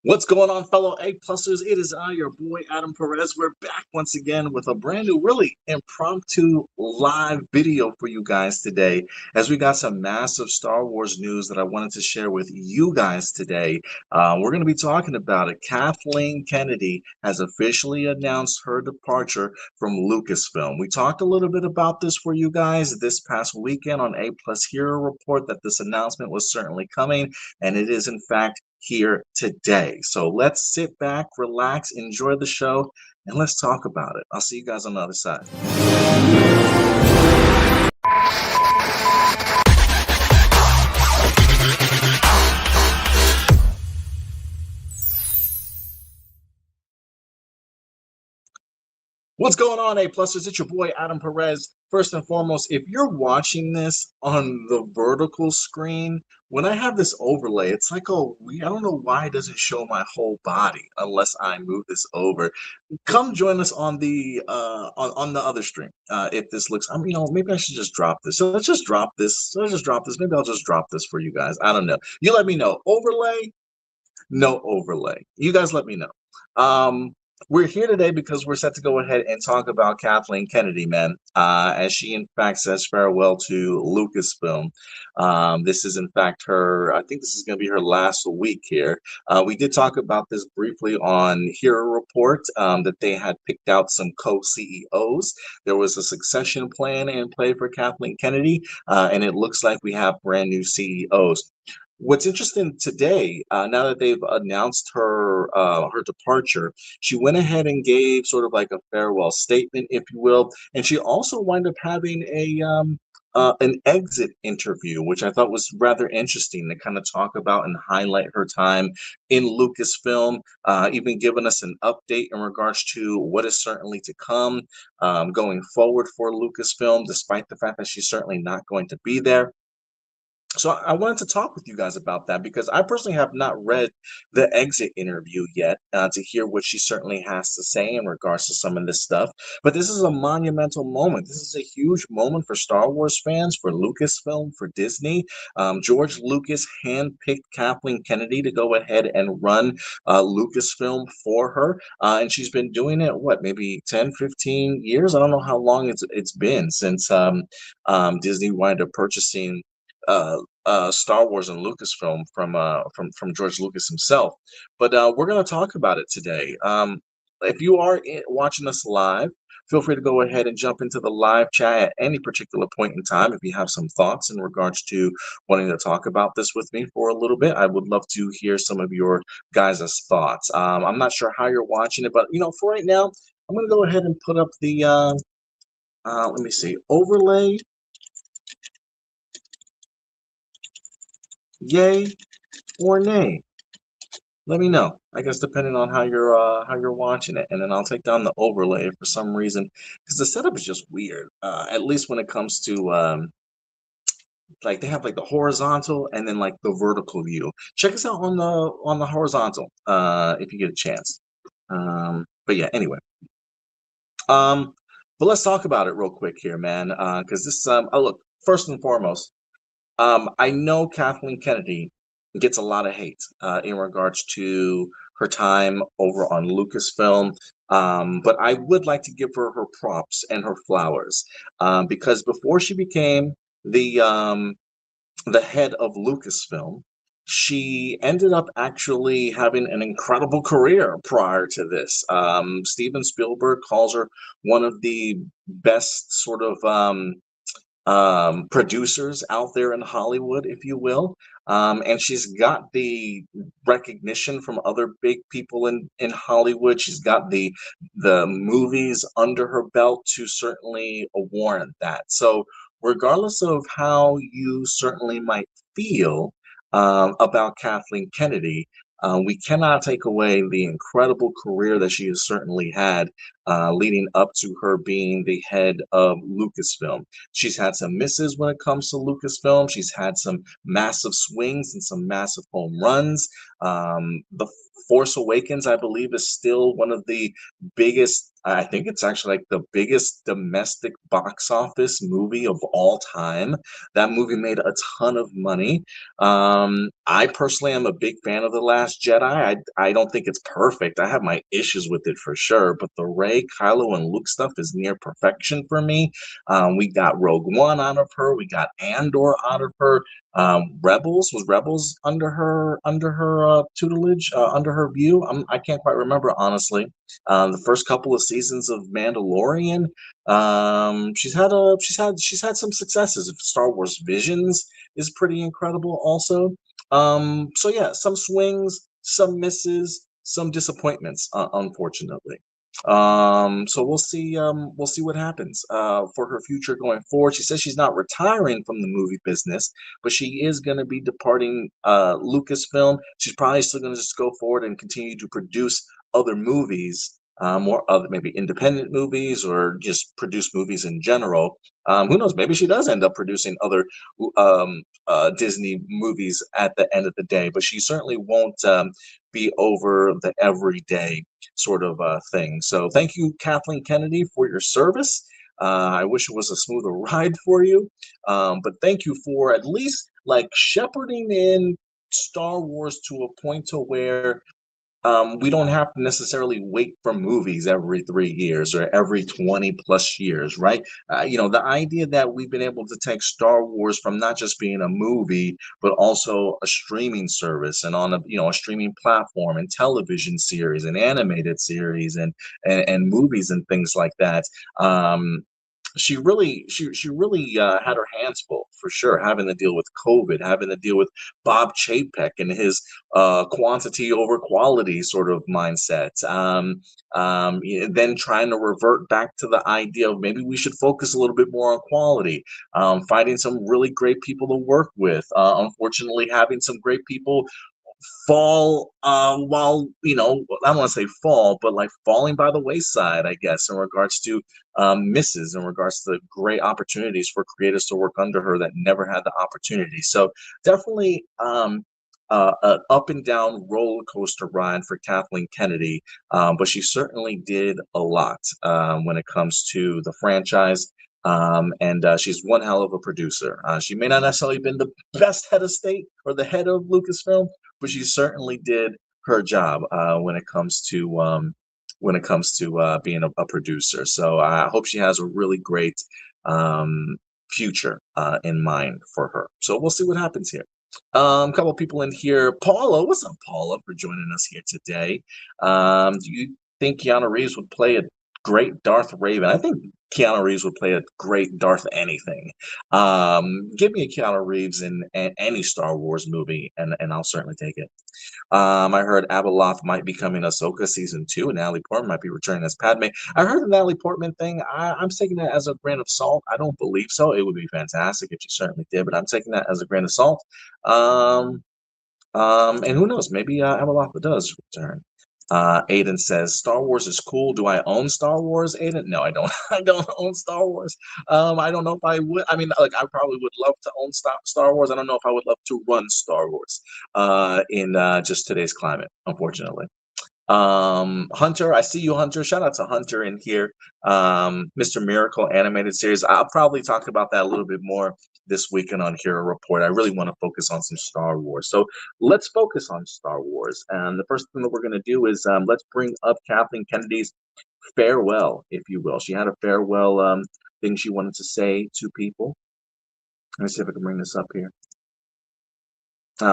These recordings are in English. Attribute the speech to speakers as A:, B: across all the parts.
A: What's going on, fellow A-Plusers? It is I, your boy, Adam Perez. We're back once again with a brand new, really impromptu live video for you guys today, as we got some massive Star Wars news that I wanted to share with you guys today. We're going to be talking about it. Kathleen Kennedy has officially announced her departure from Lucasfilm. We talked a little bit about this for you guys this past weekend on A-Plus Hero Report, that this announcement was certainly coming, and it is, in fact, here today. So let's sit back, relax, enjoy the show, and let's talk about it. I'll see you guys on the other side. What's going on, A-Plusers? It's your boy, Adam Perez. First and foremost, if you're watching this on the vertical screen, when I have this overlay, it's like, oh, I don't know why it doesn't show my whole body unless I move this over. Come join us on the on the other stream. If this looks, maybe I should just drop this. So let's just drop this. Maybe I'll just drop this for you guys. I don't know. You let me know. Overlay, no overlay. You guys let me know. We're here today because we're set to go ahead and talk about Kathleen Kennedy, man, as she, in fact, says farewell to Lucasfilm. This is, in fact, I think this is going to be her last week here. We did talk about this briefly on Hero Report, that they had picked out some co-CEOs. There was a succession plan in play for Kathleen Kennedy, and it looks like we have brand new CEOs. What's interesting today, now that they've announced her departure, she went ahead and gave sort of like a farewell statement, if you will, and she also wound up having an exit interview, which I thought was rather interesting to kind of talk about and highlight her time in Lucasfilm, even giving us an update in regards to what is certainly to come going forward for Lucasfilm, despite the fact that she's certainly not going to be there. So I wanted to talk with you guys about that because I personally have not read the exit interview yet to hear what she certainly has to say in regards to some of this stuff. But this is a monumental moment. This is a huge moment for Star Wars fans, for Lucasfilm, for Disney. George Lucas handpicked Kathleen Kennedy to go ahead and run Lucasfilm for her. And she's been doing it, maybe 10, 15 years? I don't know how long it's been since Disney wound up purchasing Star Wars and Lucasfilm from George Lucas himself. But we're going to talk about it today. If you are watching us live, feel free to go ahead and jump into the live chat at any particular point in time. If you have some thoughts in regards to wanting to talk about this with me for a little bit, I would love to hear some of your guys' thoughts. I'm not sure how you're watching it, but for right now, I'm going to go ahead and put up the let me see, overlay. Yay or nay? Let me know. I guess depending on how you're watching it, and then I'll take down the overlay for some reason because the setup is just weird. At least when it comes to like they have like the horizontal and then like the vertical view. Check us out on the horizontal if you get a chance. But yeah, anyway. But let's talk about it real quick here, man. Because this look, first and foremost. I know Kathleen Kennedy gets a lot of hate in regards to her time over on Lucasfilm, but I would like to give her props and her flowers because before she became the head of Lucasfilm, she ended up actually having an incredible career prior to this. Steven Spielberg calls her one of the best sort of producers out there in Hollywood, if you will. And she's got the recognition from other big people in Hollywood. She's got the movies under her belt to certainly warrant that. So regardless of how you certainly might feel about Kathleen Kennedy, we cannot take away the incredible career that she has certainly had leading up to her being the head of Lucasfilm. She's had some misses when it comes to Lucasfilm. She's had some massive swings and some massive home runs. The Force Awakens, I believe, is still one of the biggest I think it's actually like the biggest domestic box office movie of all time. That movie made a ton of money. I personally am a big fan of The Last Jedi. I don't think it's perfect. I have my issues with it for sure, but the Rey, Kylo, and Luke stuff is near perfection for me. We got Rogue One out of her. We got Andor out of her. Rebels, was Rebels under her tutelage, under her view? I can't quite remember honestly. The first couple of seasons of Mandalorian, she's had some successes. Star Wars Visions is pretty incredible also. So yeah, some swings, some misses, some disappointments, unfortunately. So we'll see what happens for her future going forward. She says she's not retiring from the movie business, but she is going to be departing Lucasfilm. She's probably still going to just go forward and continue to produce other movies, more other maybe independent movies, or just produce movies in general. Who knows? Maybe she does end up producing other Disney movies at the end of the day, but she certainly won't be over the everyday sort of thing. So thank you, Kathleen Kennedy, for your service. I wish it was a smoother ride for you, but thank you for at least like shepherding in Star Wars to a point to where we don't have to necessarily wait for movies every 3 years or every 20 plus years, right? The idea that we've been able to take Star Wars from not just being a movie, but also a streaming service and on a streaming platform and television series and animated series and movies and things like that. She really had her hands full for sure, having to deal with COVID, having to deal with Bob Chapek and his quantity over quality sort of mindset. Then trying to revert back to the idea of maybe we should focus a little bit more on quality. Finding some really great people to work with. Unfortunately, having some great people fall while I don't want to say fall, but like falling by the wayside, I guess, in regards to misses, in regards to the great opportunities for creators to work under her that never had the opportunity. So definitely an up and down roller coaster ride for Kathleen Kennedy, but she certainly did a lot when it comes to the franchise. And she's one hell of a producer. She may not necessarily been the best head of state or the head of Lucasfilm, but she certainly did her job when it comes to being a producer. So I hope she has a really great future in mind for her. So we'll see what happens here. A couple of people in here. Paula, what's up, Paula, for joining us here today? Do you think Keanu Reeves would play a great Darth Raven? I think Keanu Reeves would play a great Darth anything. Give me a Keanu Reeves in any Star Wars movie, and I'll certainly take it. I heard Abeloth might be coming Ahsoka season 2, and Natalie Portman might be returning as Padme. I heard the Natalie Portman thing. I'm taking that as a grain of salt. I don't believe so. It would be fantastic if she certainly did, but I'm taking that as a grain of salt. And who knows? Maybe Abeloth does return. Aiden says, Star Wars is cool. Do I own Star Wars, Aiden? No, I don't. I don't own Star Wars. I don't know if I would. I mean, like, I probably would love to own Star Wars. I don't know if I would love to run Star Wars in just today's climate, unfortunately. Hunter, I see you, Hunter. Shout out to Hunter in here. Mr. Miracle animated series. I'll probably talk about that a little bit more this weekend on Hero Report. I really want to focus on some Star Wars. So let's focus on Star Wars. And the first thing that we're going to do is let's bring up Kathleen Kennedy's farewell, if you will. She had a farewell thing she wanted to say to people. Let me see if I can bring this up here.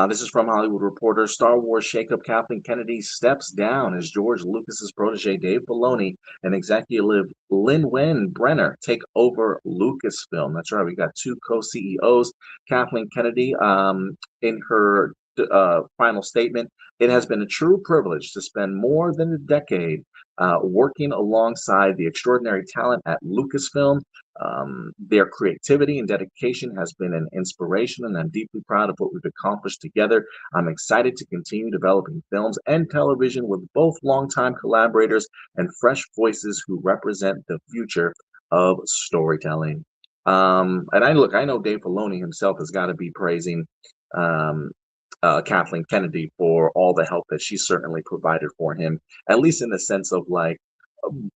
A: This is from Hollywood Reporter. Star Wars shakeup: Kathleen Kennedy steps down as George Lucas's protege Dave Filoni and executive Lin-Wen Brenner take over Lucasfilm. That's right, we got two co-CEOs. Kathleen Kennedy, in her final statement, it has been a true privilege to spend more than a decade working alongside the extraordinary talent at Lucasfilm. Their creativity and dedication has been an inspiration, and I'm deeply proud of what we've accomplished together. I'm excited to continue developing films and television with both longtime collaborators and fresh voices who represent the future of storytelling. And I know Dave Filoni himself has got to be praising Kathleen Kennedy for all the help that she certainly provided for him, at least in the sense of like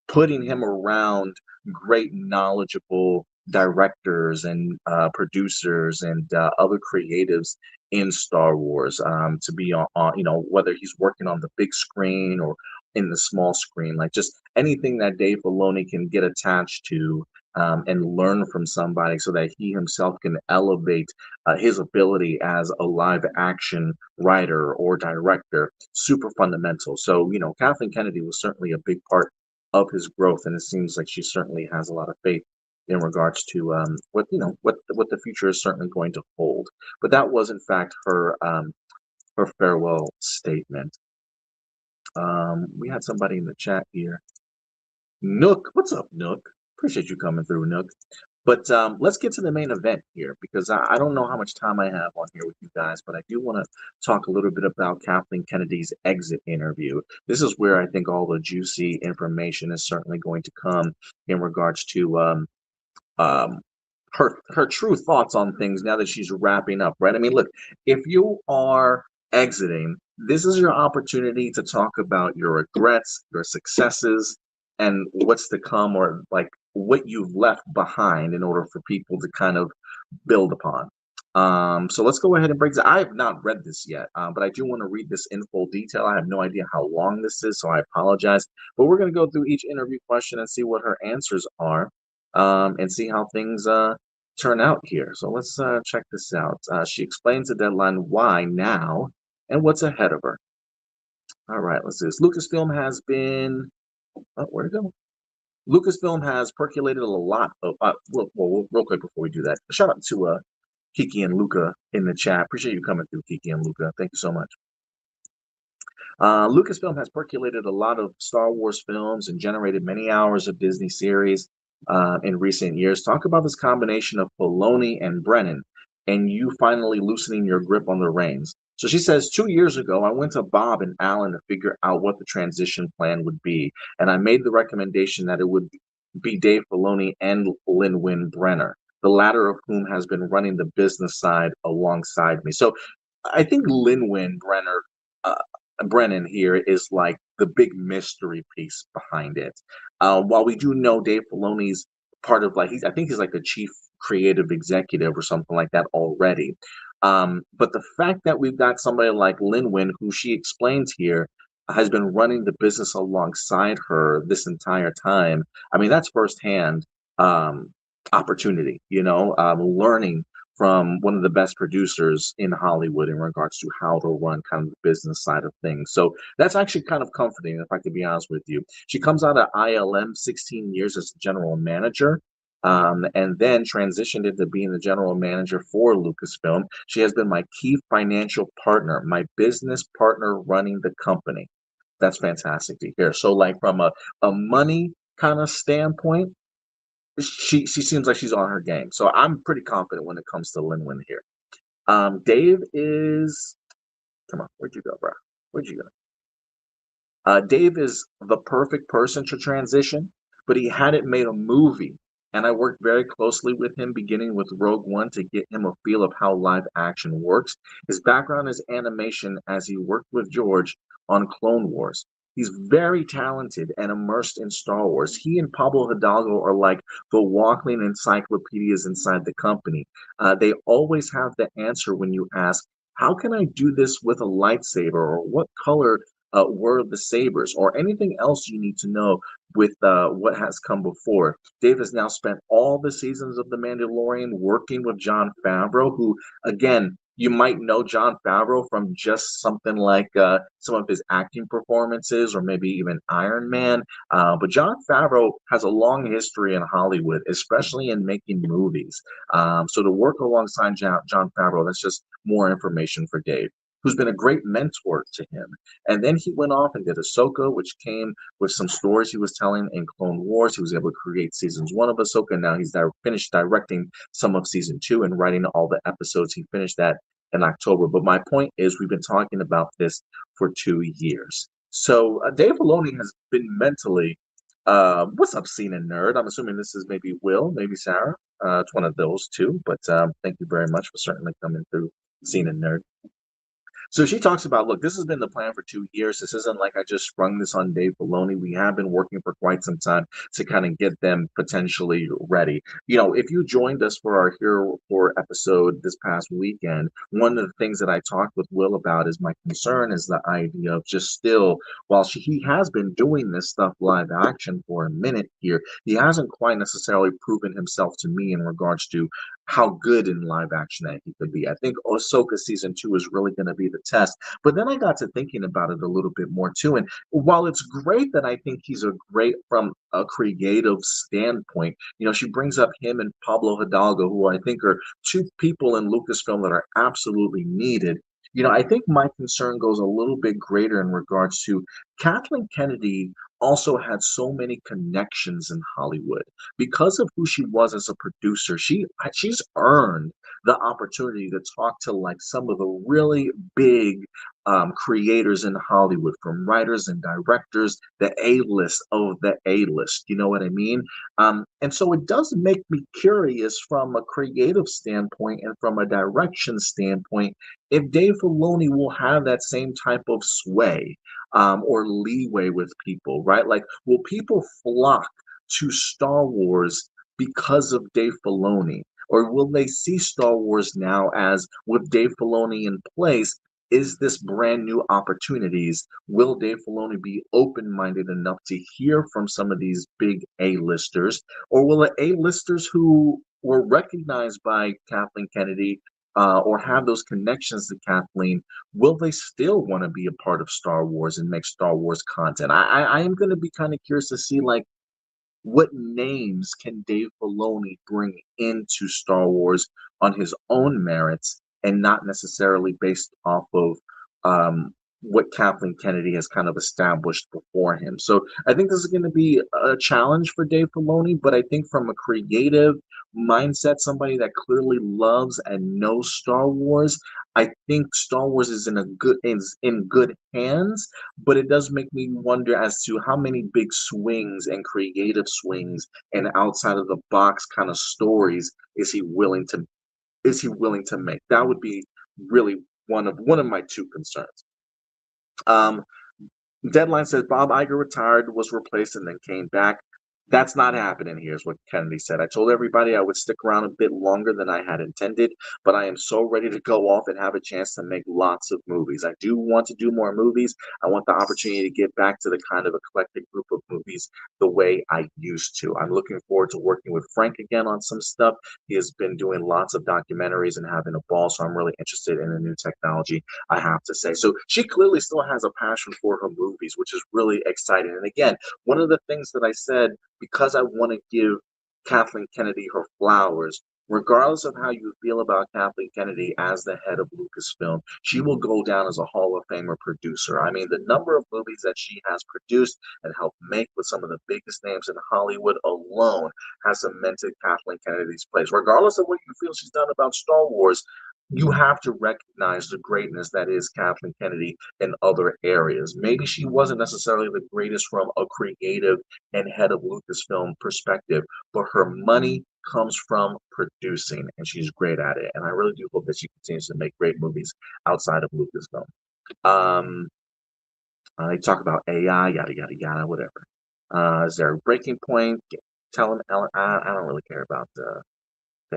A: putting him around great, knowledgeable directors and producers and other creatives in Star Wars, to be on, whether he's working on the big screen or in the small screen, like just anything that Dave Filoni can get attached to, and learn from somebody so that he himself can elevate his ability as a live action writer or director. Super fundamental. So, Kathleen Kennedy was certainly a big part of his growth, and it seems like she certainly has a lot of faith in regards to what the future is certainly going to hold. But that was in fact her farewell statement. We had somebody in the chat here. Nook, what's up, Nook? Appreciate you coming through, Nook. But let's get to the main event here, because I don't know how much time I have on here with you guys, but I do want to talk a little bit about Kathleen Kennedy's exit interview. This is where I think all the juicy information is certainly going to come in regards to her true thoughts on things now that she's wrapping up, right? I mean, look, if you are exiting, this is your opportunity to talk about your regrets, your successes, and what's to come, or like what you've left behind in order for people to kind of build upon. So let's go ahead and break this. I have not read this yet, but I do want to read this in full detail. I have no idea how long this is, so I apologize. But we're going to go through each interview question and see what her answers are, and see how things turn out here. So let's check this out. She explains the deadline, why now, and what's ahead of her. All right, let's do this. Lucasfilm has been... Oh, where'd it go? Lucasfilm has percolated a lot of... real quick before we do that, shout out to Kiki and Luca in the chat. Appreciate you coming through, Kiki and Luca. Thank you so much. Lucasfilm has percolated a lot of Star Wars films and generated many hours of Disney series in recent years. Talk about this combination of Filoni and Brennan, and you finally loosening your grip on the reins. So she says, 2 years ago, I went to Bob and Alan to figure out what the transition plan would be, and I made the recommendation that it would be Dave Filoni and Lin-Win Brenner, the latter of whom has been running the business side alongside me. So I think Lin-Win Brennan here is like the big mystery piece behind it. While we do know Dave Filoni's part of, like, I think he's like the chief creative executive or something like that already. But the fact that we've got somebody like Lin-Win, who she explains here, has been running the business alongside her this entire time. I mean, that's firsthand opportunity, learning from one of the best producers in Hollywood in regards to how to run kind of the business side of things. So that's actually kind of comforting, if I could be honest with you. She comes out of ILM, 16 years as general manager, and then transitioned into being the general manager for Lucasfilm. She has been my key financial partner, my business partner running the company. That's fantastic to hear. So like from a money kind of standpoint, she seems like she's on her game. So I'm pretty confident when it comes to Lin-Win here. Dave is... Come on, where'd you go, bro? Where'd you go? Dave is the perfect person to transition, but he hadn't made a movie. And I worked very closely with him, beginning with Rogue One, to get him a feel of how live action works. His background is animation, as he worked with George on Clone Wars. He's very talented and immersed in Star Wars. He and Pablo Hidalgo are like the walking encyclopedias inside the company. They always have the answer when you ask, how can I do this with a lightsaber? Or what color were the sabers? Or anything else you need to know with what has come before. Dave has now spent all the seasons of The Mandalorian working with Jon Favreau, who, again, you might know Jon Favreau from just something like some of his acting performances, or maybe even Iron Man. But Jon Favreau has a long history in Hollywood, especially in making movies. So to work alongside Jon Favreau, that's just more information for Dave, who's been a great mentor to him. And then he went off and did Ahsoka, which came with some stories he was telling in Clone Wars. He was able to create seasons 1 of Ahsoka, and now he's finished directing some of season 2 and writing all the episodes. He finished that in October. But my point is, we've been talking about this for 2 years. So Dave Filoni has been mentally... what's up, Scene and Nerd? I'm assuming this is maybe Will, maybe Sarah. It's one of those two. But thank you very much for certainly coming through, Scene and Nerd. So she talks about, look, this has been the plan for 2 years. This isn't like I just sprung this on Dave Filoni. We have been working for quite some time to kind of get them potentially ready. If you joined us for our Hero 4 episode this past weekend, one of the things that I talked with Will about is my concern is the idea of just still, while he has been doing this stuff live action for a minute here, he hasn't quite necessarily proven himself to me in regards to how good in live action that he could be. I think Ahsoka season 2 is really going to be the test. But then I got to thinking about it a little bit more too. And while it's great that I think he's a great from a creative standpoint, she brings up him and Pablo Hidalgo, who I think are two people in Lucasfilm that are absolutely needed. I think my concern goes a little bit greater in regards to Kathleen Kennedy also had so many connections in Hollywood because of who she was as a producer. She's earned the opportunity to talk to like some of the really big creators in Hollywood, from writers and directors, the A-list of the A-list. You know what I mean? And so it does make me curious from a creative standpoint and from a direction standpoint if Dave Filoni will have that same type of sway or leeway with people, right? Like, will people flock to Star Wars because of Dave Filoni? Or will they see Star Wars now as, with Dave Filoni in place, is this brand new opportunities? Will Dave Filoni be open-minded enough to hear from some of these big A-listers? Or will the A-listers who were recognized by Kathleen Kennedy or have those connections to Kathleen, will they still want to be a part of Star Wars and make Star Wars content? I am going to be kind of curious to see, like, what names can Dave Filoni bring into Star Wars on his own merits and not necessarily based off of what Kathleen Kennedy has kind of established before him. So I think this is going to be a challenge for Dave Filoni, but I think from a creative mindset, somebody that clearly loves and knows Star Wars, I think Star Wars is in good hands, but it does make me wonder as to how many big swings and creative swings and outside of the box kind of stories is he willing to make. That would be really one of my two concerns. Um, Deadline says Bob Iger retired, was replaced, and then came back. That's not happening here, is what Kennedy said. I told everybody I would stick around a bit longer than I had intended, but I am so ready to go off and have a chance to make lots of movies. I do want to do more movies. I want the opportunity to get back to the kind of eclectic group of movies the way I used to. I'm looking forward to working with Frank again on some stuff. He has been doing lots of documentaries and having a ball, so I'm really interested in the new technology, I have to say. So she clearly still has a passion for her movies, which is really exciting. And again, one of the things that I said, because I want to give Kathleen Kennedy her flowers, regardless of how you feel about Kathleen Kennedy as the head of Lucasfilm, she will go down as a Hall of Famer producer. I mean, the number of movies that she has produced and helped make with some of the biggest names in Hollywood alone has cemented Kathleen Kennedy's place. Regardless of what you feel she's done about Star Wars, you have to recognize the greatness that is Kathleen Kennedy in other areas. Maybe she wasn't necessarily the greatest from a creative and head of Lucasfilm perspective, but her money comes from producing, and she's great at it. And I really do hope that she continues to make great movies outside of Lucasfilm. Um, they talk about AI, yada yada yada, whatever. Is there a breaking point? Tell him, Ellen. I don't really care about the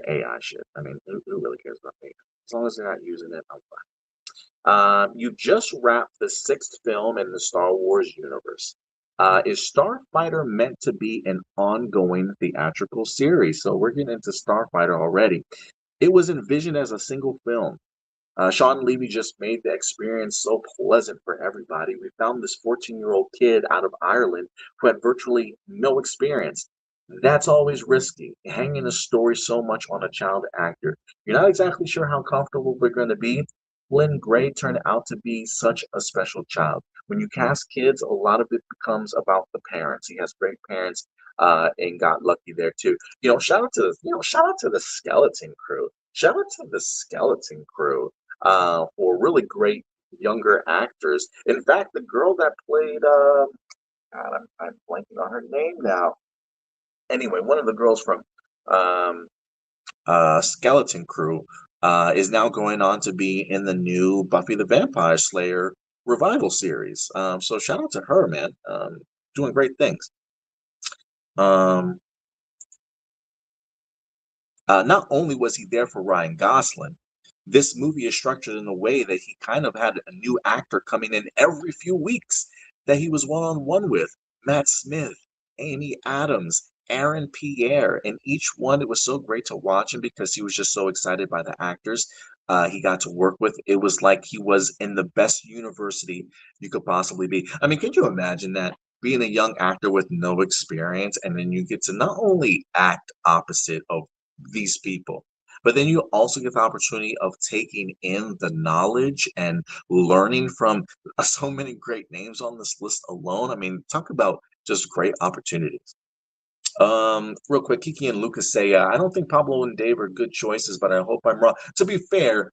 A: AI shit. I mean, who really cares about AI? As long as they're not using it, I'm fine. You just wrapped the 6th film in the Star Wars universe. Is Starfighter meant to be an ongoing theatrical series? So we're getting into Starfighter already. It was envisioned as a single film. Sean Levy just made the experience so pleasant for everybody. We found this 14-year-old kid out of Ireland who had virtually no experience. That's always risky, hanging a story so much on a child actor. You're not exactly sure how comfortable they're going to be. Flynn Gray turned out to be such a special child. When you cast kids, a lot of it becomes about the parents. He has great parents, and got lucky there too. Shout out to the skeleton crew. Shout out to the skeleton crew for really great younger actors. In fact, the girl that played, God, I'm blanking on her name now. Anyway, one of the girls from skeleton crew, is now going on to be in the new Buffy the Vampire Slayer revival series. So shout out to her, man. Doing great things. Um, Not only was he there for Ryan Gosling, this movie is structured in a way that he kind of had a new actor coming in every few weeks that he was one on one with. Matt Smith, Amy Adams, Aaron Pierre, and each one, it was so great to watch him because he was just so excited by the actors he got to work with. It was like he was in the best university you could possibly be. I mean, could you imagine that? Being a young actor with no experience, and then you get to not only act opposite of these people. But then you also get the opportunity of taking in the knowledge and learning from so many great names on this list alone. I mean, talk about just great opportunities. Real quick, Kiki and Lucas say, I don't think Pablo and Dave are good choices, but I hope I'm wrong. To be fair,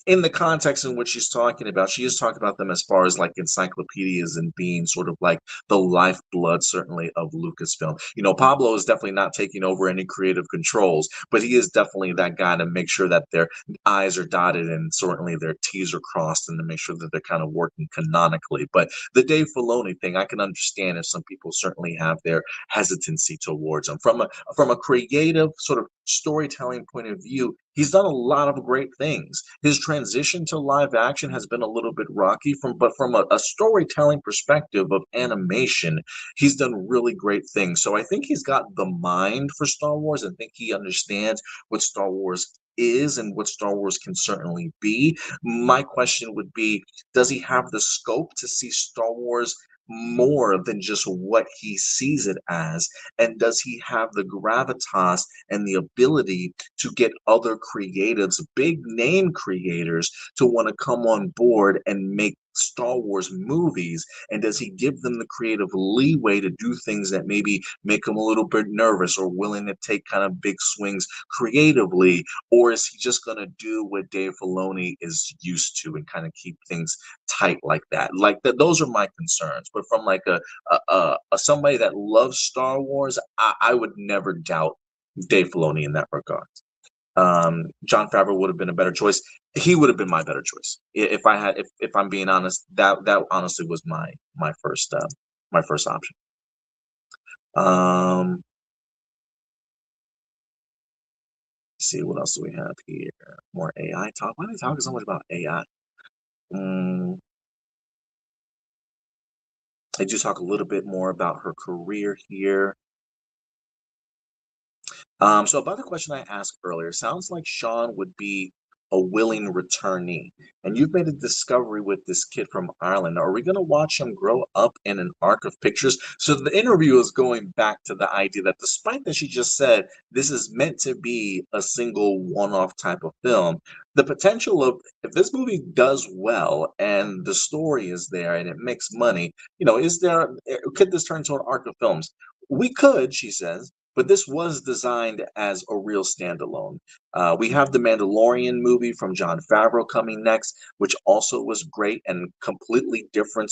A: in the context in which she's talking about, she is talking about them as far as like encyclopedias and being sort of like the lifeblood, certainly, of Lucasfilm. You know, Pablo is definitely not taking over any creative controls, but he is definitely that guy to make sure that their I's are dotted and certainly their T's are crossed, and to make sure that they're kind of working canonically. But the Dave Filoni thing, I can understand if some people certainly have their hesitancy towards him. From a creative sort of storytelling point of view, he's done a lot of great things. His transition to live action has been a little bit rocky, but from a storytelling perspective of animation, he's done really great things. So I think he's got the mind for Star Wars. I think he understands what Star Wars is and what Star Wars can certainly be. My question would be, does he have the scope to see Star Wars more than just what he sees it as? And does he have the gravitas and the ability to get other creatives, big name creators, to want to come on board and make Star Wars movies? And does he give them the creative leeway to do things that maybe make them a little bit nervous or willing to take kind of big swings creatively? Or is he just going to do what Dave Filoni is used to and kind of keep things tight like that? Like that, those are my concerns. But from like a somebody that loves Star Wars, I would never doubt Dave Filoni in that regard. Jon Favreau would have been a better choice. He would have been my better choice if I had. If I'm being honest, that honestly was my first option. Let's see what else do we have here? More AI talk. Why are they talking so much about AI? I do talk a little bit more about her career here. So about the question I asked earlier, sounds like Sean would be a willing returnee. And you've made a discovery with this kid from Ireland. Are we going to watch him grow up in an arc of pictures? So the interview is going back to the idea that despite that she just said this is meant to be a single one-off type of film, the potential of if this movie does well and the story is there and it makes money, could this turn into an arc of films? We could, she says, but this was designed as a real standalone. We have the Mandalorian movie from Jon Favreau coming next, which also was great and a completely different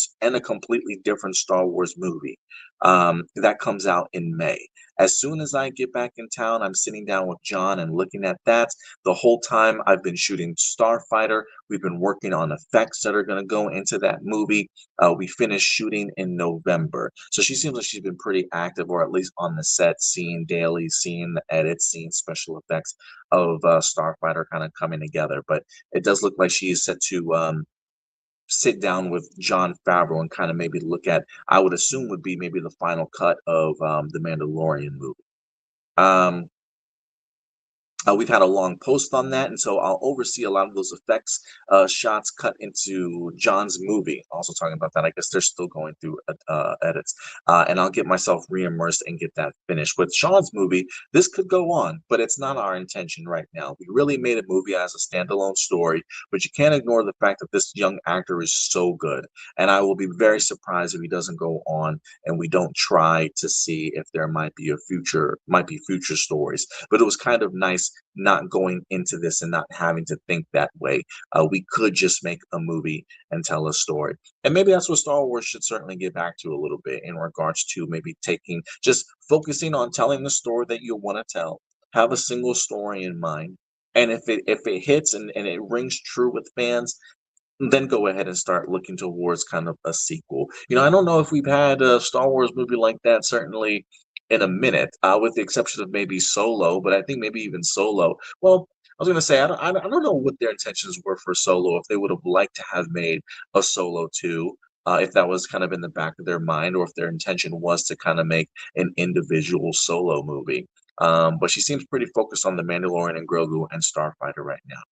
A: Star Wars movie. That comes out in May. As soon as I get back in town, I'm sitting down with John and looking at that. The whole time I've been shooting Starfighter. We've been working on effects that are going to go into that movie. We finished shooting in November. So she seems like she's been pretty active, or at least on the set, seeing dailies, seeing the edits, seeing special effects of Starfighter kind of coming together. But it does look like she is set to sit down with Jon Favreau and kind of maybe look at, I would assume would be maybe the final cut of the Mandalorian movie. We've had a long post on that, and so I'll oversee a lot of those effects shots cut into John's movie. Also talking about that, I guess they're still going through edits, and I'll get myself re-immersed and get that finished. With Sean's movie, this could go on, but it's not our intention right now. We really made a movie as a standalone story, but you can't ignore the fact that this young actor is so good, and I will be very surprised if he doesn't go on and we don't try to see if there might be future stories. But it was kind of nice not going into this and not having to think that way. We could just make a movie and tell a story. And maybe that's what Star Wars should certainly get back to a little bit in regards to maybe just focusing on telling the story that you want to tell, have a single story in mind, and if it hits and it rings true with fans, then go ahead and start looking towards kind of a sequel. I don't know if we've had a Star Wars movie like that certainly in a minute, with the exception of maybe Solo, but I think maybe even Solo. Well, I was going to say I don't know what their intentions were for Solo. If they would have liked to have made a Solo 2, if that was kind of in the back of their mind, or if their intention was to kind of make an individual Solo movie. But she seems pretty focused on the Mandalorian and Grogu and Starfighter right now.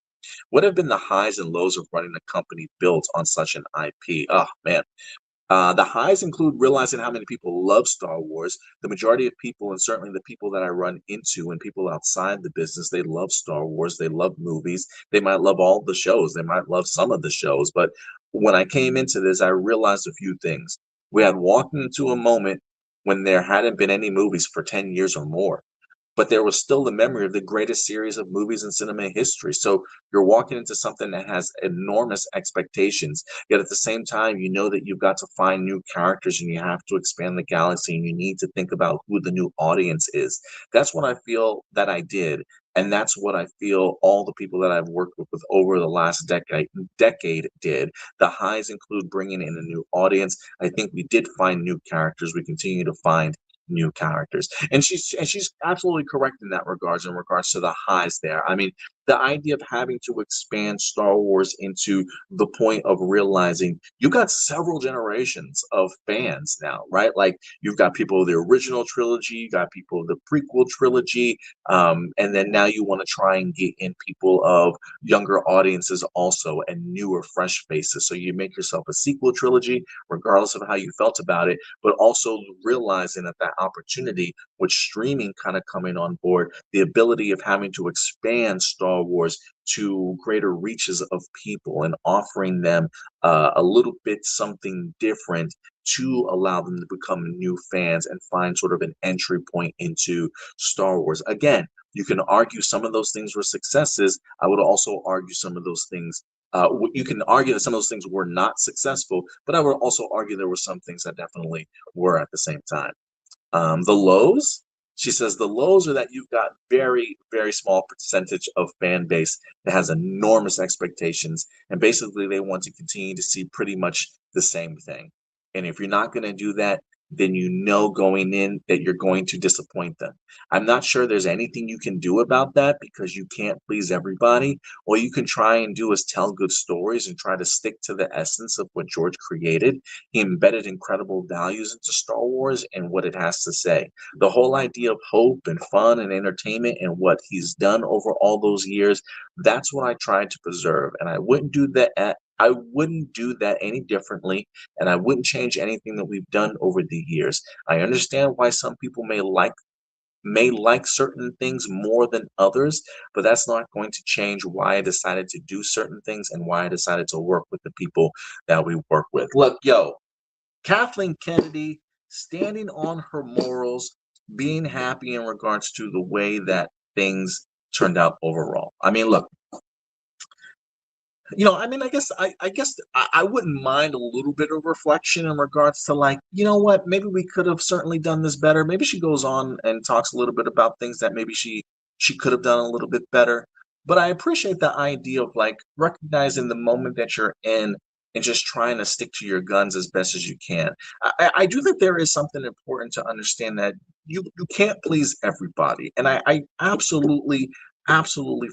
A: What have been the highs and lows of running a company built on such an IP? Oh man, the highs include realizing how many people love Star Wars. The majority of people, and certainly the people that I run into and people outside the business, they love Star Wars. They love movies. They might love all the shows. They might love some of the shows. But when I came into this, I realized a few things. We had walked into a moment when there hadn't been any movies for 10 years or more, but there was still the memory of the greatest series of movies in cinema history. So you're walking into something that has enormous expectations, yet at the same time, you know that you've got to find new characters and you have to expand the galaxy and you need to think about who the new audience is. That's what I feel that I did. And that's what I feel all the people that I've worked with over the last decade did. The highs include bringing in a new audience. I think we did find new characters. We continue to find new characters, and she's absolutely correct in regards to the highs there. I mean, the idea of having to expand Star Wars into the point of realizing you've got several generations of fans now, right? Like, you've got people of the original trilogy, you got people of the prequel trilogy, and then now you want to try and get in people of younger audiences also, and newer fresh faces. So you make yourself a sequel trilogy regardless of how you felt about it, but also realizing that opportunity with streaming kind of coming on board, the ability of having to expand Star Wars to greater reaches of people and offering them a little bit something different to allow them to become new fans and find sort of an entry point into Star Wars. Again, you can argue some of those things were successes. I would also argue some of those things you can argue that some of those things were not successful, but I would also argue there were some things that definitely were at the same time. The lows, she says, the lows are that you've got very, very small percentage of fan base that has enormous expectations, and basically they want to continue to see pretty much the same thing. And if you're not going to do that, then you know going in that you're going to disappoint them. I'm not sure there's anything you can do about that because you can't please everybody. All you can try and do is tell good stories and try to stick to the essence of what George created. He embedded incredible values into Star Wars and what it has to say. The whole idea of hope and fun and entertainment and what he's done over all those years, that's what I tried to preserve. And I wouldn't do that any differently, and I wouldn't change anything that we've done over the years. I understand why some people may like certain things more than others, but that's not going to change why I decided to do certain things and why I decided to work with the people that we work with. Look, yo, Kathleen Kennedy standing on her morals, being happy in regards to the way that things turned out overall. I mean, look, I wouldn't mind a little bit of reflection in regards to, like, you know what, maybe we could have certainly done this better. Maybe she goes on and talks a little bit about things that maybe she could have done a little bit better. But I appreciate the idea of, like, recognizing the moment that you're in and just trying to stick to your guns as best as you can. I do think there is something important to understand, that you can't please everybody, and I absolutely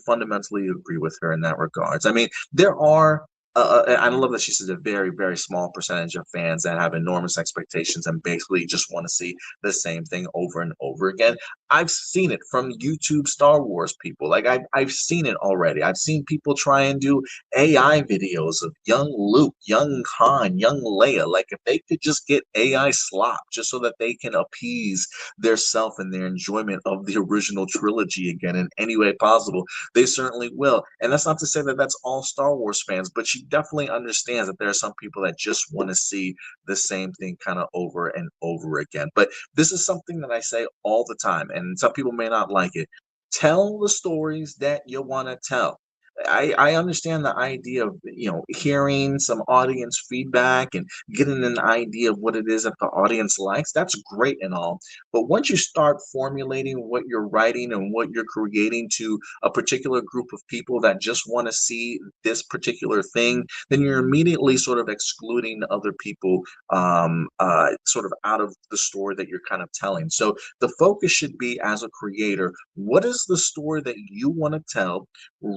A: fundamentally agree with her in that regards. I mean, there are, I love that she says, a very, very small percentage of fans that have enormous expectations and basically just want to see the same thing over and over again. I've seen it from YouTube Star Wars people. Like, I've seen it already. I've seen people try and do AI videos of young Luke, young Han, young Leia. Like, if they could just get AI slop just so that they can appease their self and their enjoyment of the original trilogy again in any way possible, they certainly will. And that's not to say that that's all Star Wars fans, but she definitely understands that there are some people that just want to see the same thing kind of over and over again. But this is something that I say all the time, and some people may not like it. Tell the stories that you want to tell. I understand the idea of, hearing some audience feedback and getting an idea of what it is that the audience likes. That's great and all. But once you start formulating what you're writing and what you're creating to a particular group of people that just want to see this particular thing, then you're immediately sort of excluding other people, sort of out of the story that you're kind of telling. So the focus should be, as a creator, what is the story that you want to tell?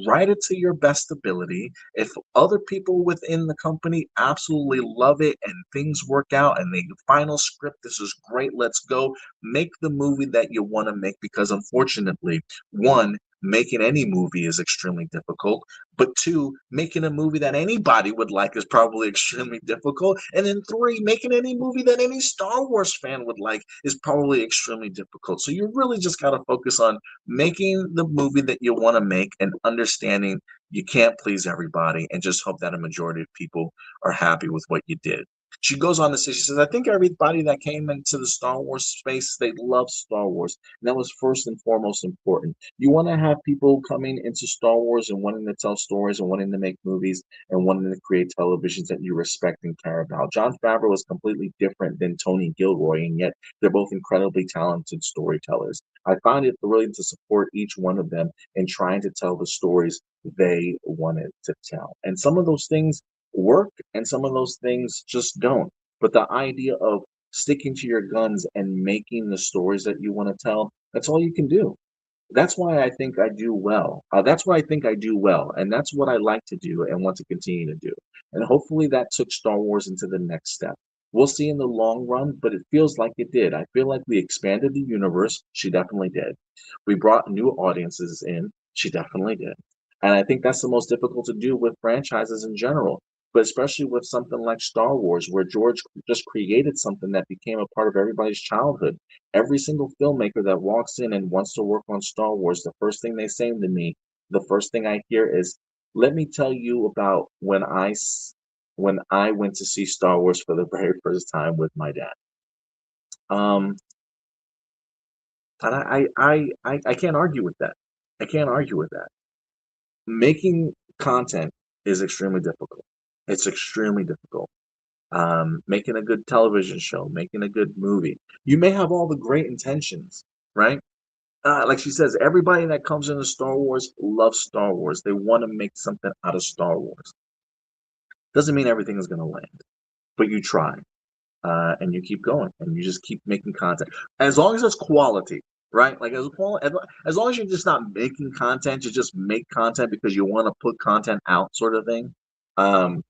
A: Write it to your best ability. If other people within the company absolutely love it and things work out and the final script, this is great, let's go, make the movie that you want to make. Because unfortunately, one, making any movie is extremely difficult, but two, making a movie that anybody would like is probably extremely difficult, and then three, making any movie that any Star Wars fan would like is probably extremely difficult. So you really just got to focus on making the movie that you want to make and understanding you can't please everybody, and just hope that a majority of people are happy with what you did. She goes on to say, she says, I think everybody that came into the Star Wars space, they love Star Wars. And that was first and foremost important. You want to have people coming into Star Wars and wanting to tell stories and wanting to make movies and wanting to create televisions that you respect and care about. Jon Favreau is completely different than Tony Gilroy, and yet they're both incredibly talented storytellers. I find it brilliant to support each one of them in trying to tell the stories they wanted to tell. And some of those things work and some of those things just don't. But the idea of sticking to your guns and making the stories that you want to tell, that's all you can do. That's why I think I do well. That's what I think I do well, and that's what I like to do and want to continue to do. And hopefully that took Star Wars into the next step. We'll see in the long run, but it feels like it did. I feel like we expanded the universe. She definitely did. We brought new audiences in. She definitely did. And I think that's the most difficult to do with franchises in general, but especially with something like Star Wars, where George just created something that became a part of everybody's childhood. Every single filmmaker that walks in and wants to work on Star Wars, the first thing they say to me, the first thing I hear is, "Let me tell you about when I went to see Star Wars for the very first time with my dad." Um, and I can't argue with that. I can't argue with that. Making content is extremely difficult. It's extremely difficult. Making a good television show, making a good movie. You may have all the great intentions, right? Like she says, everybody that comes into Star Wars loves Star Wars. They want to make something out of Star Wars. Doesn't mean everything is going to land, but you try, and you keep going, and you just keep making content. As long as it's quality, right? Like as long as you're just not making content, you just make content because you want to put content out, sort of thing. Um,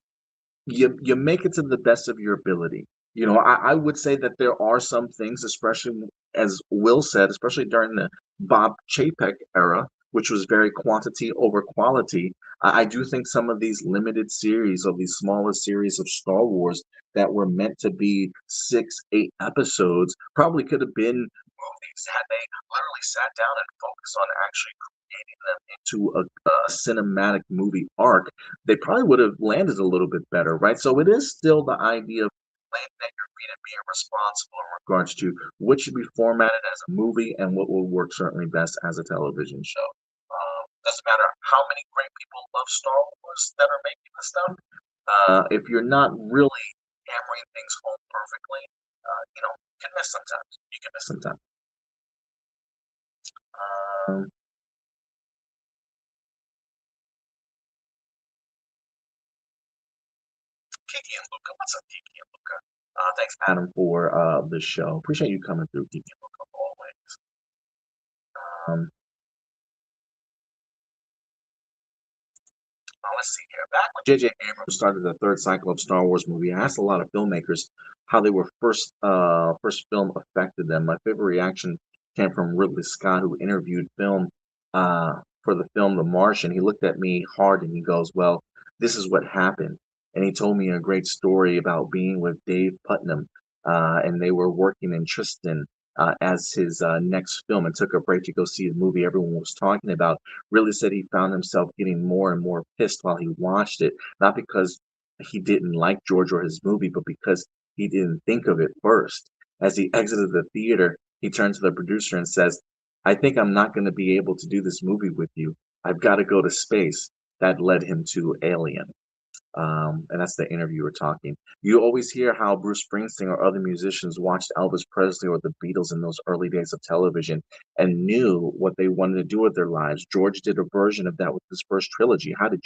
A: you make it to the best of your ability. I would say that there are some things, especially as Will said, especially during the Bob Chapek era, which was very quantity over quality. I do think some of these limited series, of these smaller series of Star Wars that were meant to be 6, 8 episodes, probably could have been movies had they literally sat down and focused on actually creating them into a cinematic movie arc. They probably would have landed a little bit better, right? So it is still the idea of landing at your feet and being responsible in regards to what should be formatted as a movie and what will work certainly best as a television show. Doesn't matter how many great people love Star Wars that are making this stuff. If you're not really hammering things home perfectly, you can miss sometimes. You can miss sometimes. Um, Kiki and Luca, what's up, Kiki and Luca? Thanks, Adam, for the show. Appreciate you coming through, Kiki and Luca, always. Um, let's see here. Back when J.J. Abrams started the third cycle of Star Wars movie, I asked a lot of filmmakers how they were first film affected them. My favorite reaction came from Ridley Scott, who interviewed film for the film The Martian. He looked at me hard and he goes, "Well, this is what happened." And he told me a great story about being with Dave Putnam, and they were working in Tristan as his next film, and took a break to go see the movie everyone was talking about. Really said he found himself getting more and more pissed while he watched it, not because he didn't like George or his movie, but because he didn't think of it first. As he exited the theater, he turned to the producer and says, "I think I'm not going to be able to do this movie with you. I've got to go to space." that led him to Alien. And that's the interviewer talking. You always hear how Bruce Springsteen or other musicians watched Elvis Presley or the Beatles in those early days of television and knew what they wanted to do with their lives. George did a version of that with his first trilogy. How did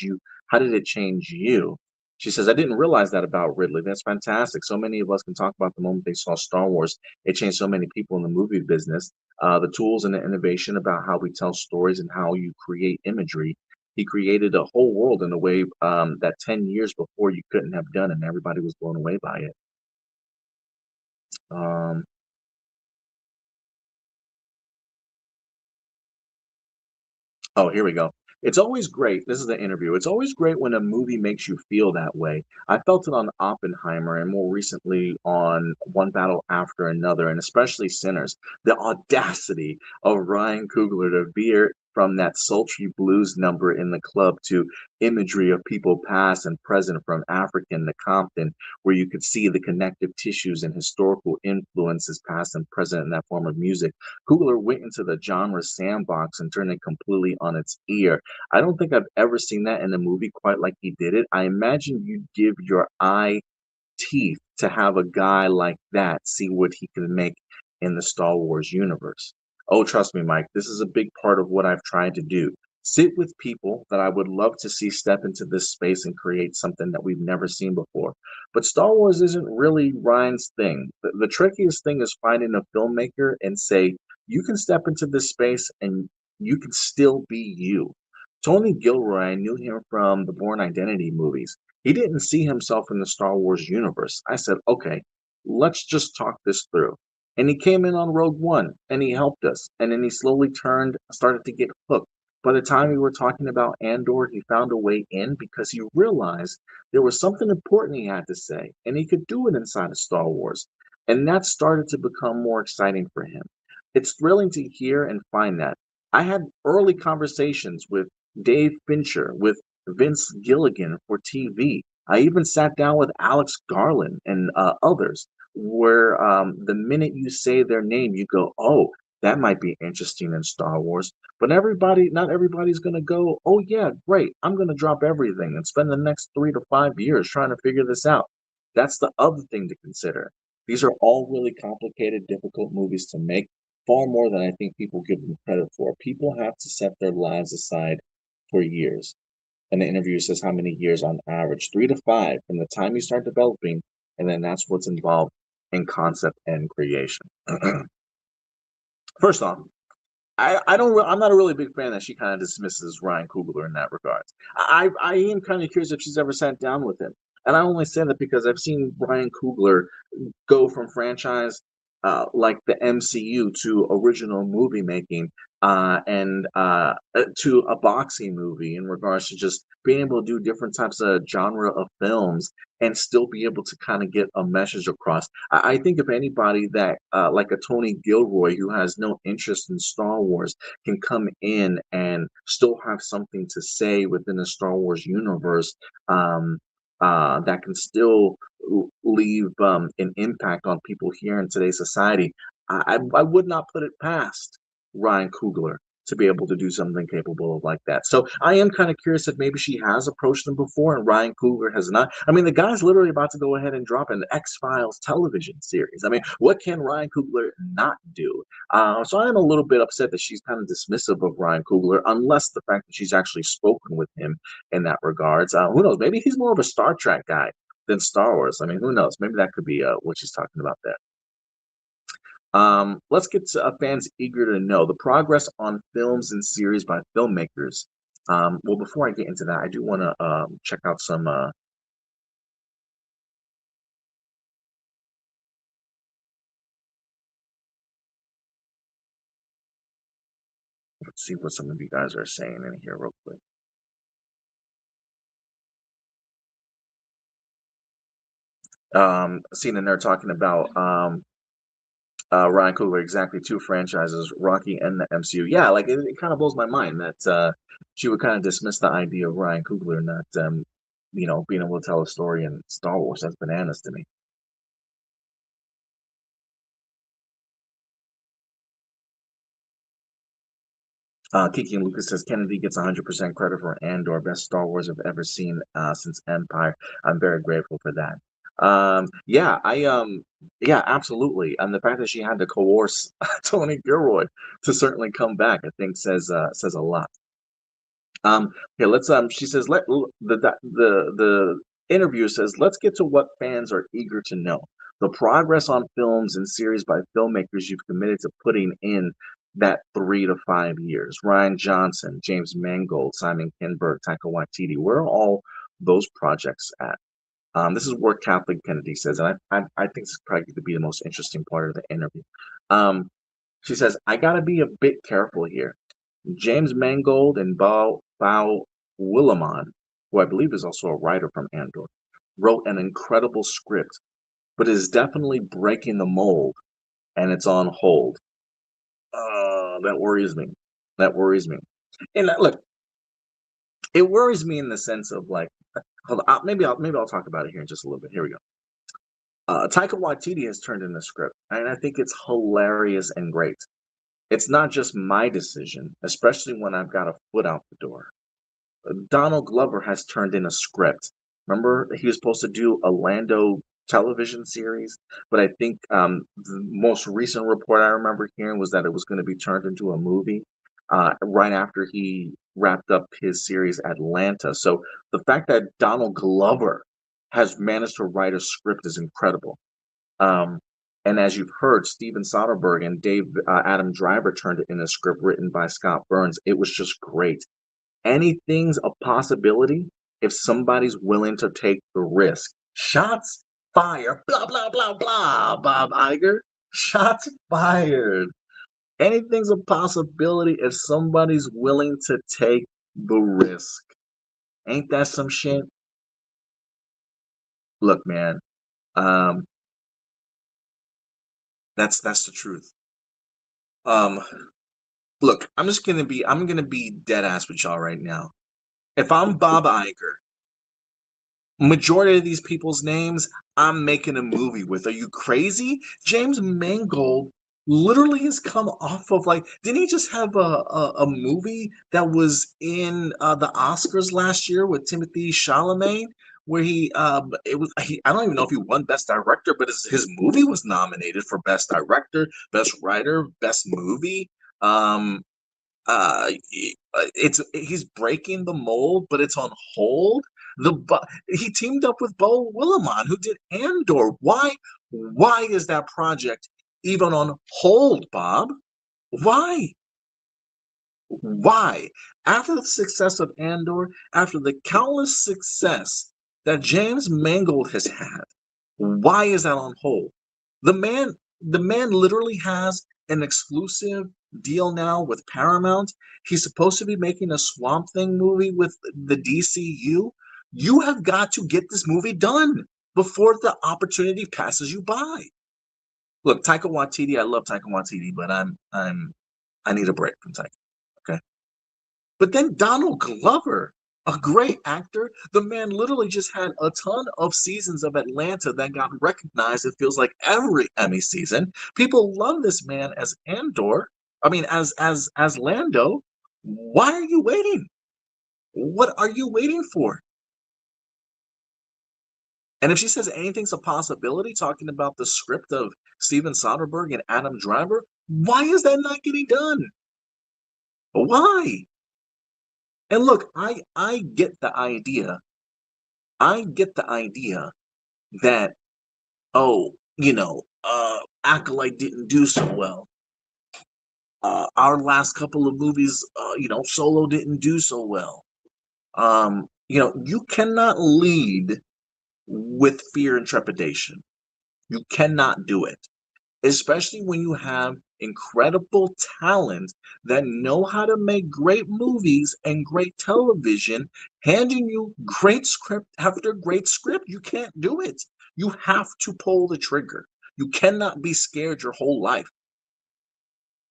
A: it change you? She says, I didn't realize that about Ridley. That's fantastic. So many of us can talk about the moment they saw Star Wars. It changed so many people in the movie business. The tools and the innovation about how we tell stories and how you create imagery. He created a whole world in a way that 10 years before you couldn't have done, and everybody was blown away by it. Um, Oh, here we go. It's always great. This is the interview. It's always great when a movie makes you feel that way. I felt it on Oppenheimer and more recently on One Battle After Another, and especially Sinners. The audacity of Ryan Coogler to veer from that sultry blues number in the club to imagery of people past and present from African to Compton, where you could see the connective tissues and historical influences past and present in that form of music. Coogler went into the genre sandbox and turned it completely on its ear. I don't think I've ever seen that in a movie quite like he did it. I imagine you'd give your eye teeth to have a guy like that see what he can make in the Star Wars universe. Oh, trust me, Mike, this is a big part of what I've tried to do. Sit with people that I would love to see step into this space and create something that we've never seen before. But Star Wars isn't really Ryan's thing. The trickiest thing is finding a filmmaker and say, you can step into this space and you can still be you. Tony Gilroy, I knew him from the Bourne Identity movies. He didn't see himself in the Star Wars universe. I said, okay, let's just talk this through. And he came in on Rogue One and he helped us. And then he slowly started to get hooked. By the time we were talking about Andor, he found a way in because he realized there was something important he had to say, and he could do it inside of Star Wars. And that started to become more exciting for him. It's thrilling to hear and find that. I had early conversations with Dave Fincher, with Vince Gilligan for TV. I even sat down with Alex Garland and others, where the minute you say their name, you go, "Oh, that might be interesting in Star Wars." But not everybody's going to go, "Oh yeah, great! I'm going to drop everything and spend the next 3 to 5 years trying to figure this out." That's the other thing to consider. These are all really complicated, difficult movies to make, far more than I think people give them credit for. People have to set their lives aside for years. And the interviewer says how many years on average? 3 to 5 from the time you start developing, and then that's what's involved in concept and creation. First off, I'm not a really big fan that she kind of dismisses Ryan Coogler in that regard. I am kind of curious if she's ever sat down with him. And I only say that because I've seen Ryan Coogler go from franchise like the MCU to original movie making and to a boxing movie in regards to just being able to do different types of genre of films and still be able to kind of get a message across. I think if anybody that like a Tony Gilroy who has no interest in Star Wars can come in and still have something to say within the Star Wars universe, that can still leave an impact on people here in today's society. I would not put it past Ryan Coogler to be able to do something capable of like that. So I am kind of curious if maybe she has approached him before and Ryan Coogler has not. I mean, the guy's literally about to go ahead and drop an X-Files television series. I mean, what can Ryan Coogler not do? So I am a little bit upset that she's kind of dismissive of Ryan Coogler, unless the fact that she's actually spoken with him in that regards. Who knows? Maybe he's more of a Star Trek guy than Star Wars. I mean, who knows? Maybe that could be what she's talking about there. Let's get to fans eager to know the progress on films and series by filmmakers. Well, before I get into that, I do want to check out some. Let's see what some of you guys are saying in here real quick. Seeing in there talking about Ryan Coogler, exactly two franchises, Rocky and the MCU. Yeah, like it kind of blows my mind that she would kind of dismiss the idea of Ryan Coogler not, being able to tell a story in Star Wars. That's bananas to me. Kiki and Lucas says Kennedy gets 100% credit for Andor, best Star Wars I've ever seen since Empire. I'm very grateful for that. Yeah, absolutely. And the fact that she had to coerce Tony Gilroy to certainly come back, I think says a lot. Here, let's she says the interview says let's get to what fans are eager to know. The progress on films and series by filmmakers you've committed to putting in that 3 to 5 years. Ryan Johnson, James Mangold, Simon Kinberg, Taika Waititi. Where are all those projects at? This is where Kathleen Kennedy says, and I think this is probably going to be the most interesting part of the interview. She says, I got to be a bit careful here. James Mangold and Bao Willimon, who I believe is also a writer from Andor, wrote an incredible script, but is definitely breaking the mold, and it's on hold. That worries me. That worries me. And look, it worries me in the sense of like, hold on, maybe I'll talk about it here in just a little bit. Here we go. Taika Waititi has turned in the script, and I think it's hilarious and great. It's not just my decision, especially when I've got a foot out the door. Donald Glover has turned in a script. Remember, he was supposed to do a Lando television series, but I think the most recent report I remember hearing was that it was going to be turned into a movie right after he wrapped up his series Atlanta. So the fact that Donald Glover has managed to write a script is incredible. And as you've heard, Steven Soderbergh and Adam Driver turned it in a script written by Scott Burns. It was just great. Anything's a possibility if somebody's willing to take the risk. Shots fired. Blah, blah, blah, blah, Bob Iger. Shots fired. Anything's a possibility if somebody's willing to take the risk. Ain't that some shit? Look, man. That's the truth. Look, I'm gonna be dead ass with y'all right now. If I'm Bob Iger, majority of these people's names I'm making a movie with. Are you crazy? James Mangold literally has come off of like, didn't he just have a movie that was in the Oscars last year with Timothy Chalamet? Where I don't even know if he won Best Director, but his movie was nominated for Best Director, Best Writer, Best Movie. Um, he's breaking the mold, but it's on hold. He teamed up with Bo Willimon, who did Andor. Why is that project even on hold, Bob? Why? Why? After the success of Andor, after the countless success that James Mangold has had, why is that on hold? The man literally has an exclusive deal now with Paramount. He's supposed to be making a Swamp Thing movie with the DCU. You have got to get this movie done before the opportunity passes you by. Look, Taika Waititi, I love Taika Waititi, but I need a break from Taika. Okay. But then Donald Glover, a great actor, the man literally just had a ton of seasons of Atlanta that got recognized. It feels like every Emmy season. People love this man as Andor. I mean, as Lando. Why are you waiting? What are you waiting for? And if she says anything's a possibility, talking about the script of Steven Soderbergh and Adam Driver, why is that not getting done? Why? And look, I get the idea. I get the idea that, oh, Acolyte didn't do so well. Our last couple of movies, Solo didn't do so well. You cannot lead with fear and trepidation. You cannot do it, especially when you have incredible talent that know how to make great movies and great television, handing you great script after great script. You can't do it. You have to pull the trigger. You cannot be scared your whole life.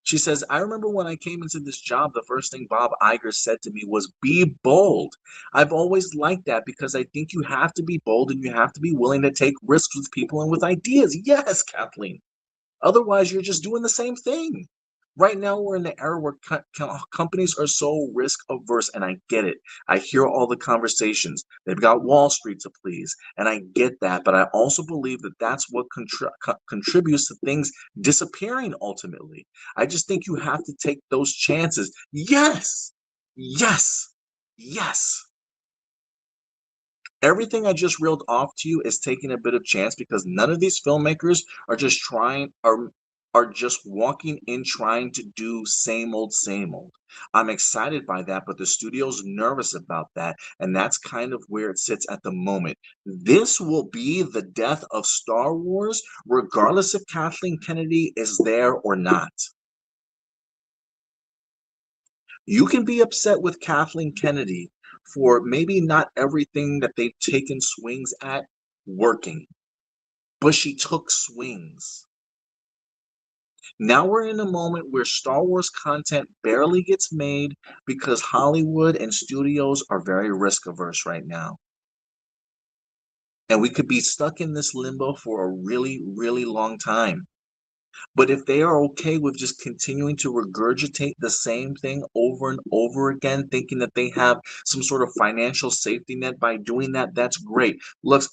A: She says, I remember when I came into this job, the first thing Bob Iger said to me was, be bold. I've always liked that because I think you have to be bold and you have to be willing to take risks with people and with ideas. Yes, Kathleen. Otherwise, you're just doing the same thing. Right now, we're in the era where companies are so risk averse, and I get it. I hear all the conversations. They've got Wall Street to please, and I get that. But I also believe that that's what contributes to things disappearing ultimately. I just think you have to take those chances. Yes, yes, yes. Everything I just reeled off to you is taking a bit of chance because none of these filmmakers are just just walking in trying to do same old, same old. I'm excited by that, but the studio's nervous about that, and that's kind of where it sits at the moment. This will be the death of Star Wars, regardless if Kathleen Kennedy is there or not. You can be upset with Kathleen Kennedy for maybe not everything that they've taken swings at working, but she took swings. Now we're in a moment where Star Wars content barely gets made because Hollywood and studios are very risk averse right now. And we could be stuck in this limbo for a really, really long time. But if they are okay with just continuing to regurgitate the same thing over and over again, thinking that they have some sort of financial safety net by doing that, that's great. Look,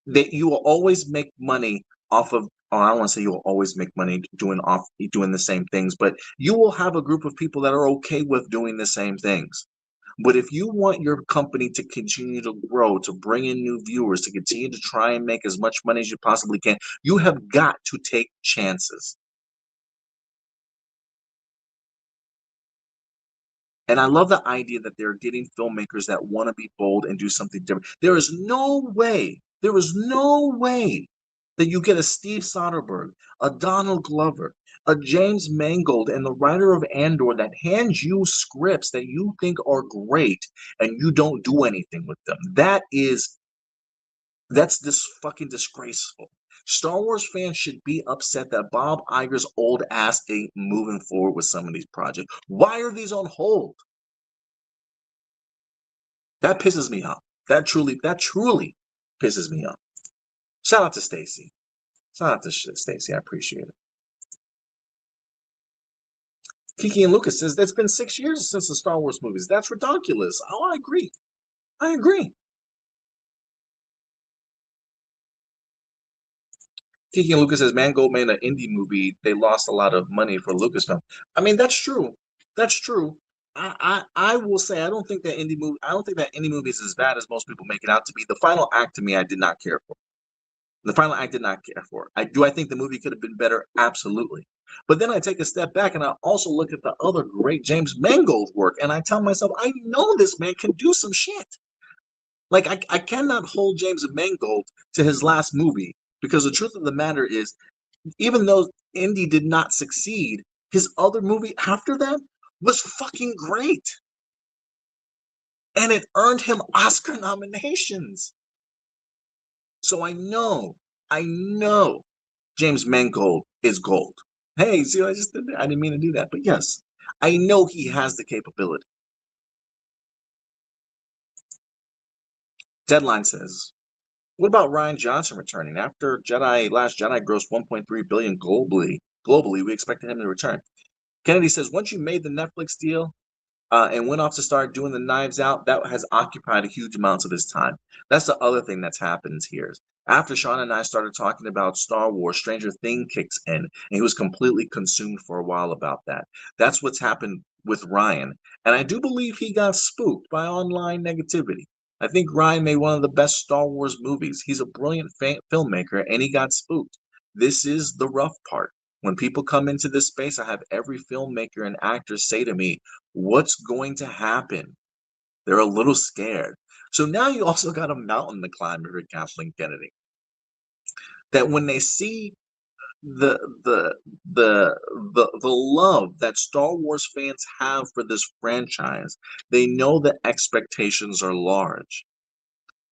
A: you will always make money off of. Oh, I don't want to say you will always make money doing the same things, but you will have a group of people that are okay with doing the same things. But if you want your company to continue to grow, to bring in new viewers, to continue to try and make as much money as you possibly can, you have got to take chances. And I love the idea that they're getting filmmakers that want to be bold and do something different. There is no way that you get a Steve Soderbergh, a Donald Glover, a James Mangold, and the writer of Andor that hands you scripts that you think are great and you don't do anything with them. That's this fucking disgraceful. Star Wars fans should be upset that Bob Iger's old ass ain't moving forward with some of these projects. Why are these on hold? That pisses me off. That truly pisses me off. Shout out to Stacy. Shout out to Stacy. I appreciate it. Kiki and Lucas says it's been 6 years since the Star Wars movies. That's ridiculous. Oh, I agree. I agree. Kiki and Lucas says Mangold made an indie movie. They lost a lot of money for Lucasfilm. I mean, that's true. That's true. I will say I don't think that indie movie is as bad as most people make it out to be. The final act to me, I did not care for. The final act did not care for. I think the movie could have been better, absolutely. But then I take a step back and I also look at the other great James Mangold work, and I tell myself, I know this man can do some shit. Like I cannot hold James Mangold to his last movie because the truth of the matter is, even though Indy did not succeed, his other movie after that was fucking great. And it earned him Oscar nominations. So I know James Mangold is gold. Hey, see what I just did there? I didn't mean to do that, but yes, I know he has the capability. Deadline says, what about Rian Johnson returning? After Last Jedi grossed 1.3 billion globally, we expected him to return. Kennedy says, once you made the Netflix deal, and went off to start doing the Knives Out, that has occupied a huge amounts of his time. That's the other thing that's happened here. After Sean and I started talking about Star Wars, Stranger Things kicks in, and he was completely consumed for a while about that. That's what's happened with Ryan. And I do believe he got spooked by online negativity. I think Ryan made one of the best Star Wars movies. He's a brilliant filmmaker, and he got spooked. This is the rough part. When people come into this space, I have every filmmaker and actor say to me, what's going to happen? They're a little scared. So now you also got a mountain to climb here at Kathleen Kennedy. That when they see the love that Star Wars fans have for this franchise, they know that expectations are large.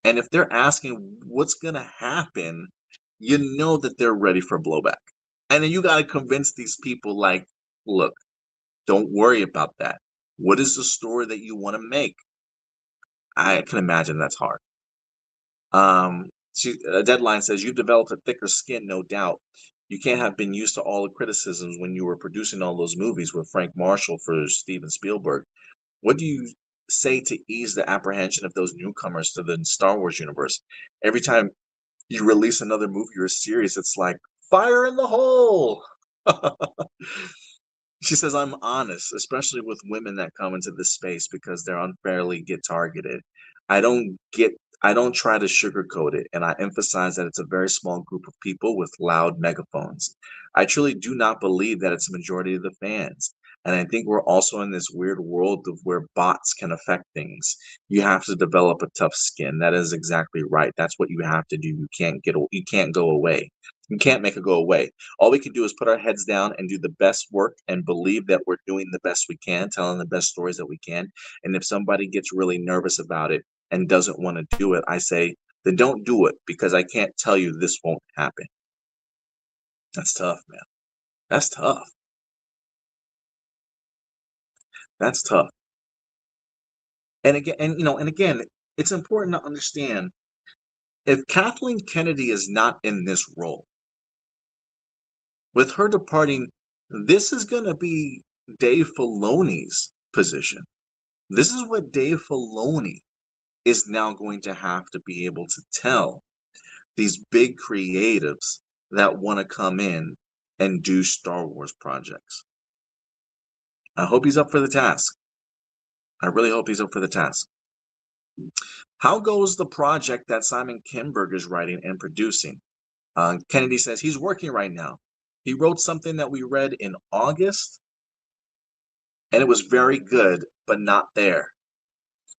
A: And if they're asking what's going to happen, you know that they're ready for blowback. And then you got to convince these people, like, look, don't worry about that. What is the story that you want to make? I can imagine that's hard. A Deadline says you've developed a thicker skin, no doubt. You can't have been used to all the criticisms when you were producing all those movies with Frank Marshall for Steven Spielberg. What do you say to ease the apprehension of those newcomers to the Star Wars universe? Every time you release another movie or series, it's like fire in the hole. She says, I'm honest, especially with women that come into this space because they're unfairly get targeted. I don't get I don't try to sugarcoat it, and I emphasize that it's a very small group of people with loud megaphones. I truly do not believe that it's a majority of the fans. And I think we're also in this weird world of where bots can affect things. You have to develop a tough skin. That is exactly right. That's what you have to do. You can't go away. You can't make it go away. All we can do is put our heads down and do the best work and believe that we're doing the best we can, telling the best stories that we can. And if somebody gets really nervous about it and doesn't want to do it, I say, then don't do it because I can't tell you this won't happen. That's tough, man. That's tough. That's tough. And again, it's important to understand if Kathleen Kennedy is not in this role, with her departing, this is going to be Dave Filoni's position. This is what Dave Filoni is now going to have to be able to tell these big creatives that want to come in and do Star Wars projects. I hope he's up for the task. I really hope he's up for the task. How goes the project that Simon Kinberg is writing and producing? Kennedy says he's working right now. He wrote something that we read in August, and it was very good, but not there.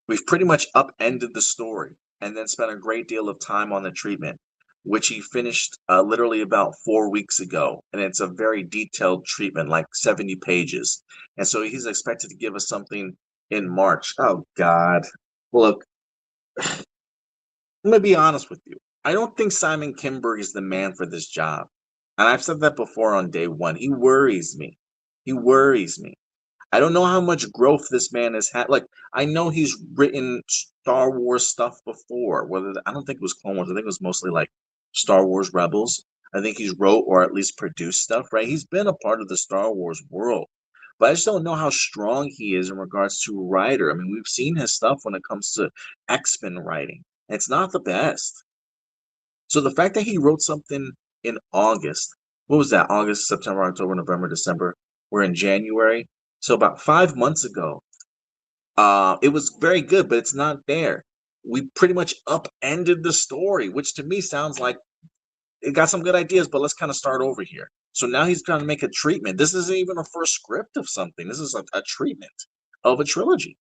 A: We've pretty much upended the story and then spent a great deal of time on the treatment, which he finished literally about 4 weeks ago. And it's a very detailed treatment, like 70 pages. And so he's expected to give us something in March. Oh, God. Look, I'm going to be honest with you. I don't think Simon Kinberg is the man for this job. And I've said that before on day one. He worries me. He worries me. I don't know how much growth this man has had. Like, I know he's written Star Wars stuff before. I don't think it was Clone Wars. I think it was mostly like Star Wars Rebels. I think he's wrote or at least produced stuff, right? He's been a part of the Star Wars world. But I just don't know how strong he is in regards to writer. I mean, we've seen his stuff when it comes to X-Men writing. It's not the best. So the fact that he wrote something in August, what was that? August, September, October, November, December. We're in January. So about 5 months ago, it was very good, but it's not there. We pretty much upended the story, which to me sounds like it got some good ideas, but let's kind of start over here. So now he's trying to make a treatment. This isn't even a first script of something. This is a treatment of a trilogy.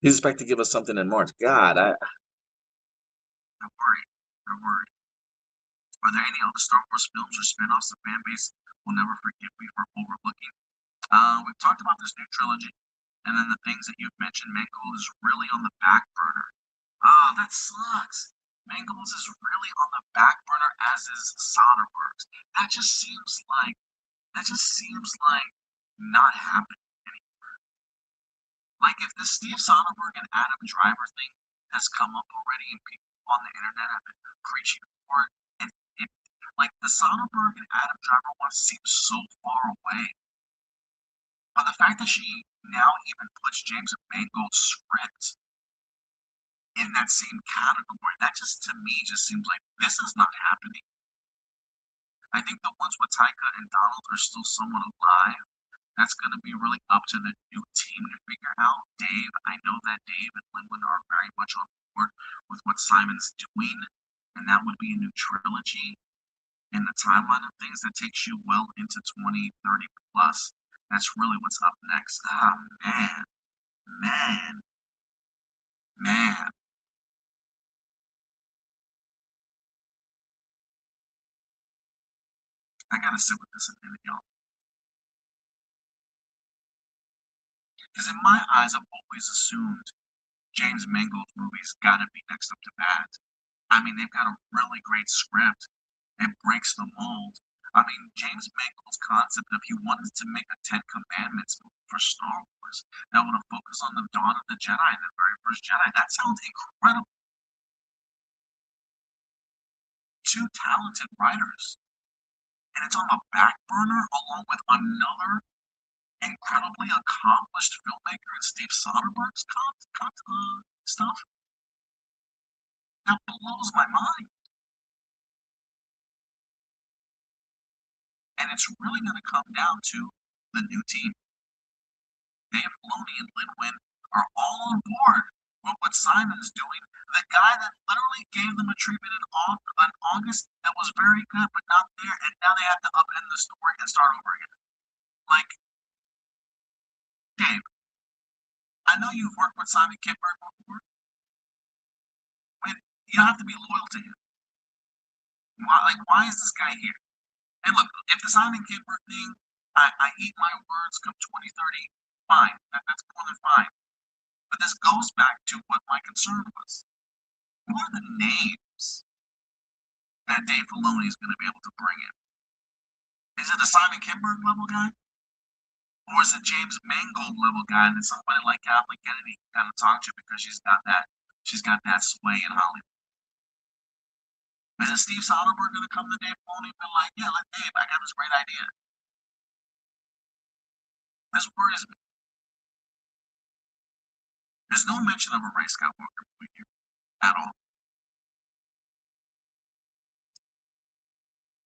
A: He's expected to give us something in March. God, I'm worried. I'm worried. Are there any other Star Wars films or spin-offs the fan base will never forgive me for overlooking? We've talked about this new trilogy, and then the things that you've mentioned, Mangold is really on the back burner. Ah, that sucks. Mangles is really on the back burner, as is Soderbergh's. That just seems like not happening anymore. Like if the Steve Soderbergh and Adam Driver thing has come up already, and people on the internet have been preaching for it, and it like the Soderbergh and Adam Driver one seems so far away. But the fact that she now even puts James Mangold's script in that same category, that just to me just seems like this is not happening. I think the ones with Taika and Donald are still somewhat alive. That's going to be really up to the new team to figure out. Dave, I know that Dave and Linwin are very much on board with what Simon's doing, and that would be a new trilogy in the timeline of things that takes you well into 2030 plus. That's really what's up next. Ah, man, man. I gotta sit with this a minute, y'all. Because in my eyes, I've always assumed James Mangold's movies gotta be next up to bat. I mean, they've got a really great script. It breaks the mold. I mean, James Mangold's concept of he wanted to make a Ten Commandments movie for Star Wars that would have focused on the dawn of the Jedi, the very first Jedi. That sounds incredible. Two talented writers. and it's on the back burner along with another incredibly accomplished filmmaker in Steve Soderbergh's stuff. That blows my mind. And it's really going to come down to the new team. Dave Filoni and Lin Win are all on board with what Simon's doing. The guy that literally gave them a treatment in August that was very good, but not there, and now they have to upend the story and start over again. Like, Dave, I know you've worked with Simon Kinberg before, but you have to be loyal to him. Why is this guy here? And look, if the Simon Kinberg thing, I eat my words come 2030, fine. That's more than fine. But this goes back to what my concern was. Who are the names that Dave Filoni is going to be able to bring in? Is it a Simon Kinberg level guy? Or is it James Mangold level guy that somebody like Kathleen Kennedy can kind of talk to because she's got that sway in Hollywood? Is it Steve Soderbergh going to come to Dave Filoni and be like, yeah, let Dave, I got this great idea? This worries me. There's no mention of a Ray Skywalker movie here at all.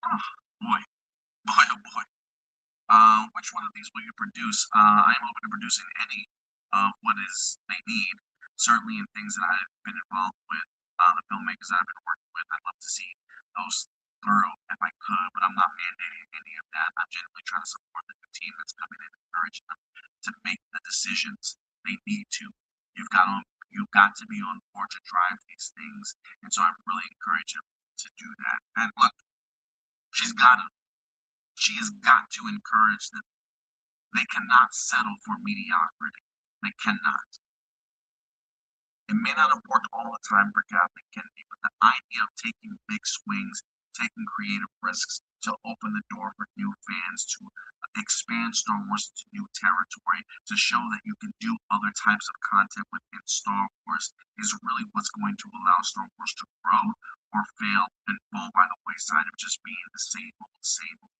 A: Oh, boy. Oh, boy. Which one of these will you produce? I'm open to producing any of what is they need. Certainly in things that I've been involved with, the filmmakers that I've been working with, I'd love to see those through if I could, but I'm not mandating any of that. I'm genuinely trying to support the new team that's coming in and encourage them to make the decisions they need to. You've got to be on board to drive these things, and so I'm really encouraging to do that. And look, she has got to encourage them. They cannot settle for mediocrity. They cannot. It may not have worked all the time for Kathleen Kennedy, but the idea of taking big swings, taking creative risks to open the door for new fans, to expand Star Wars into new territory, to show that you can do other types of content within Star Wars is really what's going to allow Star Wars to grow or fail and fall by the wayside of just being the same old.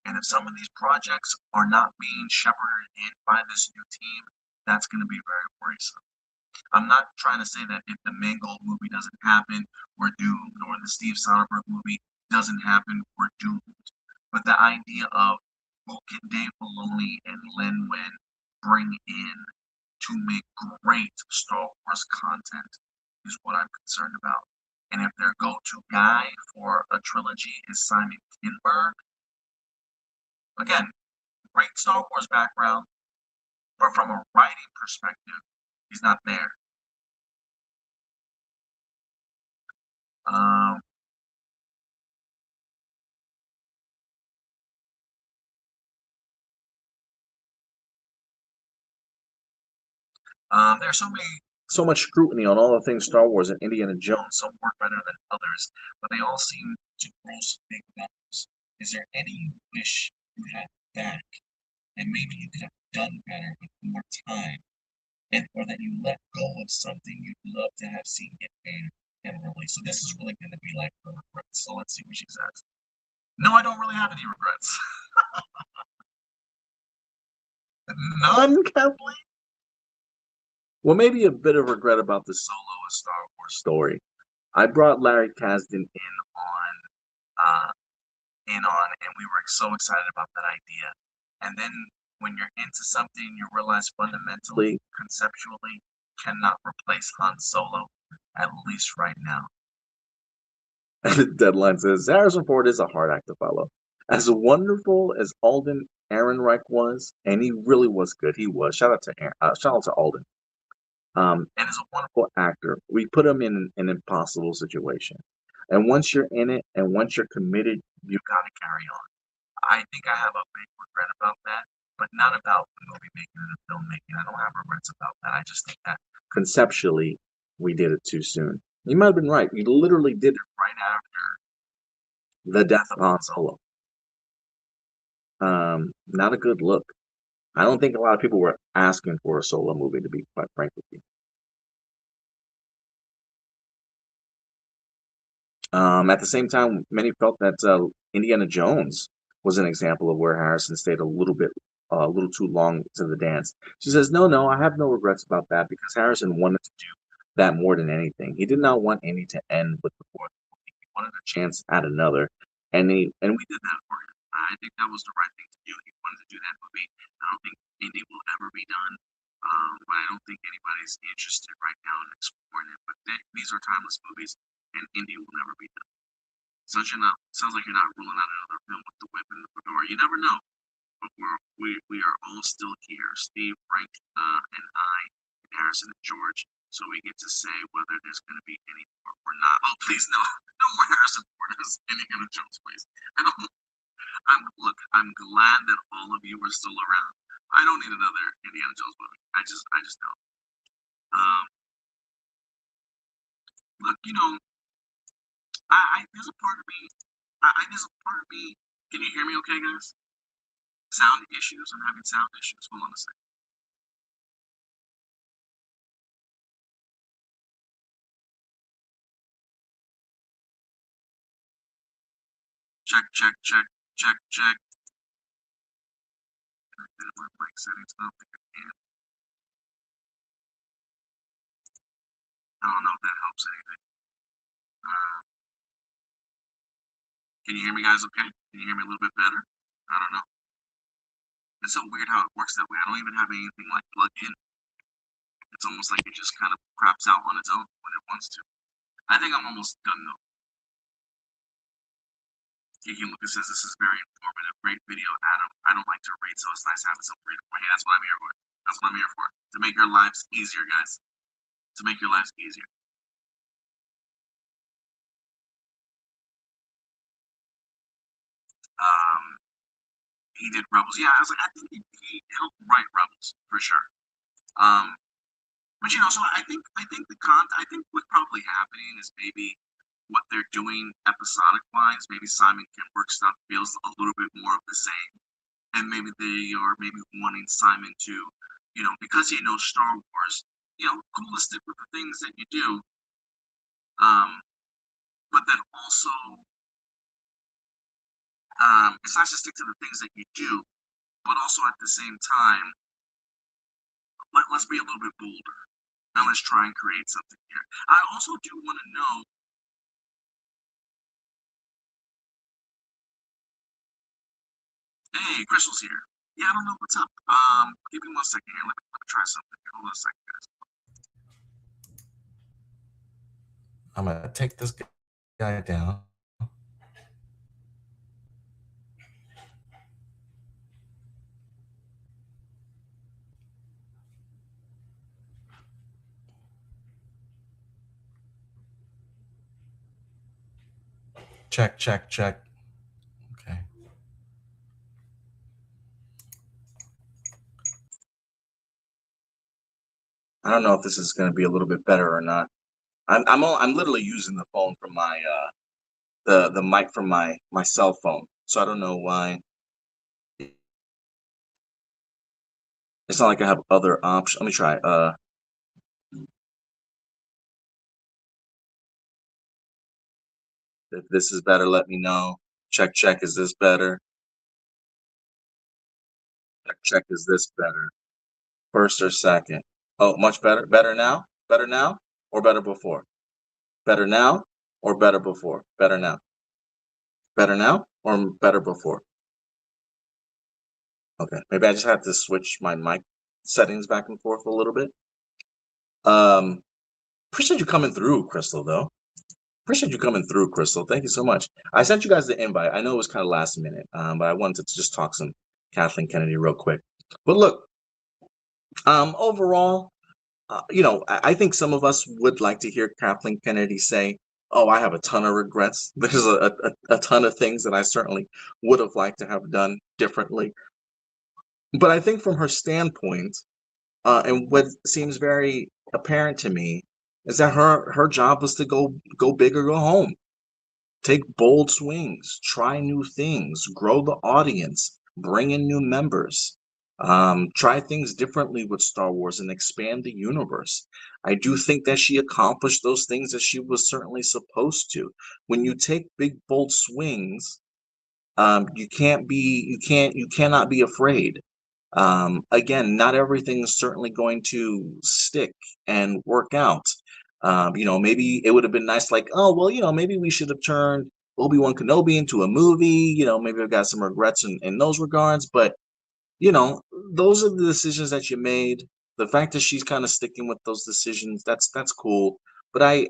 A: And if some of these projects are not being shepherded in by this new team, that's going to be very worrisome. I'm not trying to say that if the Mangold movie doesn't happen, we're doomed, or the Steve Soderbergh movie doesn't happen, we're doomed. But the idea of who can Dave Filoni and Lin Win bring in to make great Star Wars content is what I'm concerned about. And if their go-to guy for a trilogy is Simon Kinberg, again, great Star Wars background, but from a writing perspective, he's not there. There's so much scrutiny on all the things Star Wars and Indiana Jones. Some work better than others, but they all seem to gross big numbers. Is there any you wish you had back, and maybe you could have done better with more time, or that you let go of something you'd love to have seen get made and released? So this is really going to be like her regrets. So let's see what she says. No, I don't really have any regrets. None, Kathleen? Well, maybe a bit of regret about the Solo A Star Wars story. I brought Larry Kasdan in on, and we were so excited about that idea. And then when you're into something, you realize fundamentally, conceptually, cannot replace Han Solo, at least right now. Deadline says Harrison Ford is a hard act to follow. As wonderful as Alden Ehrenreich was, and he really was good. He was. Shout out to Alden. And as a wonderful actor, we put him in an impossible situation. And once you're in it, and once you're committed, you got to carry on. I think I have a big regret about that, but not about the movie making and the filmmaking. I don't have regrets about that. I just think that conceptually, we did it too soon. You might have been right. We literally did it right after the death of Han Solo. Not a good look. I don't think a lot of people were asking for a Solo movie, to be quite frank with you. At the same time, many felt that Indiana Jones was an example of where Harrison stayed a little too long to the dance. She says, "No, no, I have no regrets about that because Harrison wanted to do that more than anything. He did not want Indy to end with the fourth movie. He wanted a chance at another, and we did that for him. I think that was the right thing to do. He wanted to do that movie. I don't think Indy will ever be done, but I don't think anybody's interested right now in exploring it. But these are timeless movies, and Indy will never be done. Sounds like you're not ruling out another film with the whip and the fedora. You never know. But we are all still here. Steve, Frank, and I, and Harrison and George. So we get to say whether there's going to be any more or not. Oh, please no, no more Harrison Ford as Indiana Jones, please. I don't. I'm glad that all of you are still around. I don't need another Indiana Jones movie. I just don't. Um, look, there's a part of me. There's a part of me. Can you hear me, okay, guys? Sound issues. I'm having sound issues. Hold on a second. Check, check, check, check, check. My mic settings. I don't think I can. I don't know if that helps anything. Can you hear me, guys? Okay. Can you hear me a little bit better? I don't know. It's so weird how it works that way. I don't even have anything like plugged in. It's almost like it just kind of craps out on its own when it wants to. I think I'm almost done though. Kiki Lucas says this is very informative, great video, Adam. I don't like to read, so it's nice having some freedom. Hey, that's what I'm here for. That's what I'm here for. To make your lives easier, guys. To make your lives easier. He did Rebels. Yeah, I was like, I think he helped write Rebels for sure. But so I think what's probably happening is maybe what they're doing episodic wise, maybe Simon Kinberg stuff feels a little bit more of the same. And maybe they are maybe wanting Simon to, because he knows Star Wars, cool to stick with the things that you do. But then also, it's not to stick to the things that you do, but also at the same time, let's be a little bit bolder. Now let's try and create something here. I also do want to know. Hey, Crystal's here. Yeah, I don't know what's up. Give me 1 second here. Let me try something. Hold on a second, guys. I'm gonna take this guy down. Check, check, check. Okay. I don't know if this is going to be a little bit better or not. I'm literally using the phone from my the mic from my cell phone, so I don't know why. It's not like I have other options. Let me try. If this is better, let me know. Check, check. Is this better? Check, check. Is this better? First or second? Oh, much better. Better now? Better now? Or better before? Better now? Or better before? Better now? Better now? Or better before? Okay. Maybe I just have to switch my mic settings back and forth a little bit. Appreciate you coming through, Crystal, though. Appreciate you coming through, Crystal. Thank you so much. I sent you guys the invite. I know it was kind of last minute, but I wanted to just talk some Kathleen Kennedy real quick. But look, overall, I think some of us would like to hear Kathleen Kennedy say, "Oh, I have a ton of regrets. There's a ton of things that I certainly would have liked to have done differently." But I think from her standpoint, and what seems very apparent to me is that her job was to go big or go home, take bold swings, try new things, grow the audience, bring in new members. Try things differently with Star Wars and expand the universe. I do think that she accomplished those things that she was certainly supposed to. When you take big, bold swings, you cannot be afraid. Again, not everything is certainly going to stick and work out. Maybe it would have been nice, like, oh, well, maybe we should have turned Obi-Wan Kenobi into a movie. Maybe I've got some regrets in those regards, but you know, those are the decisions that you made. The fact that she's kind of sticking with those decisions, that's cool. But I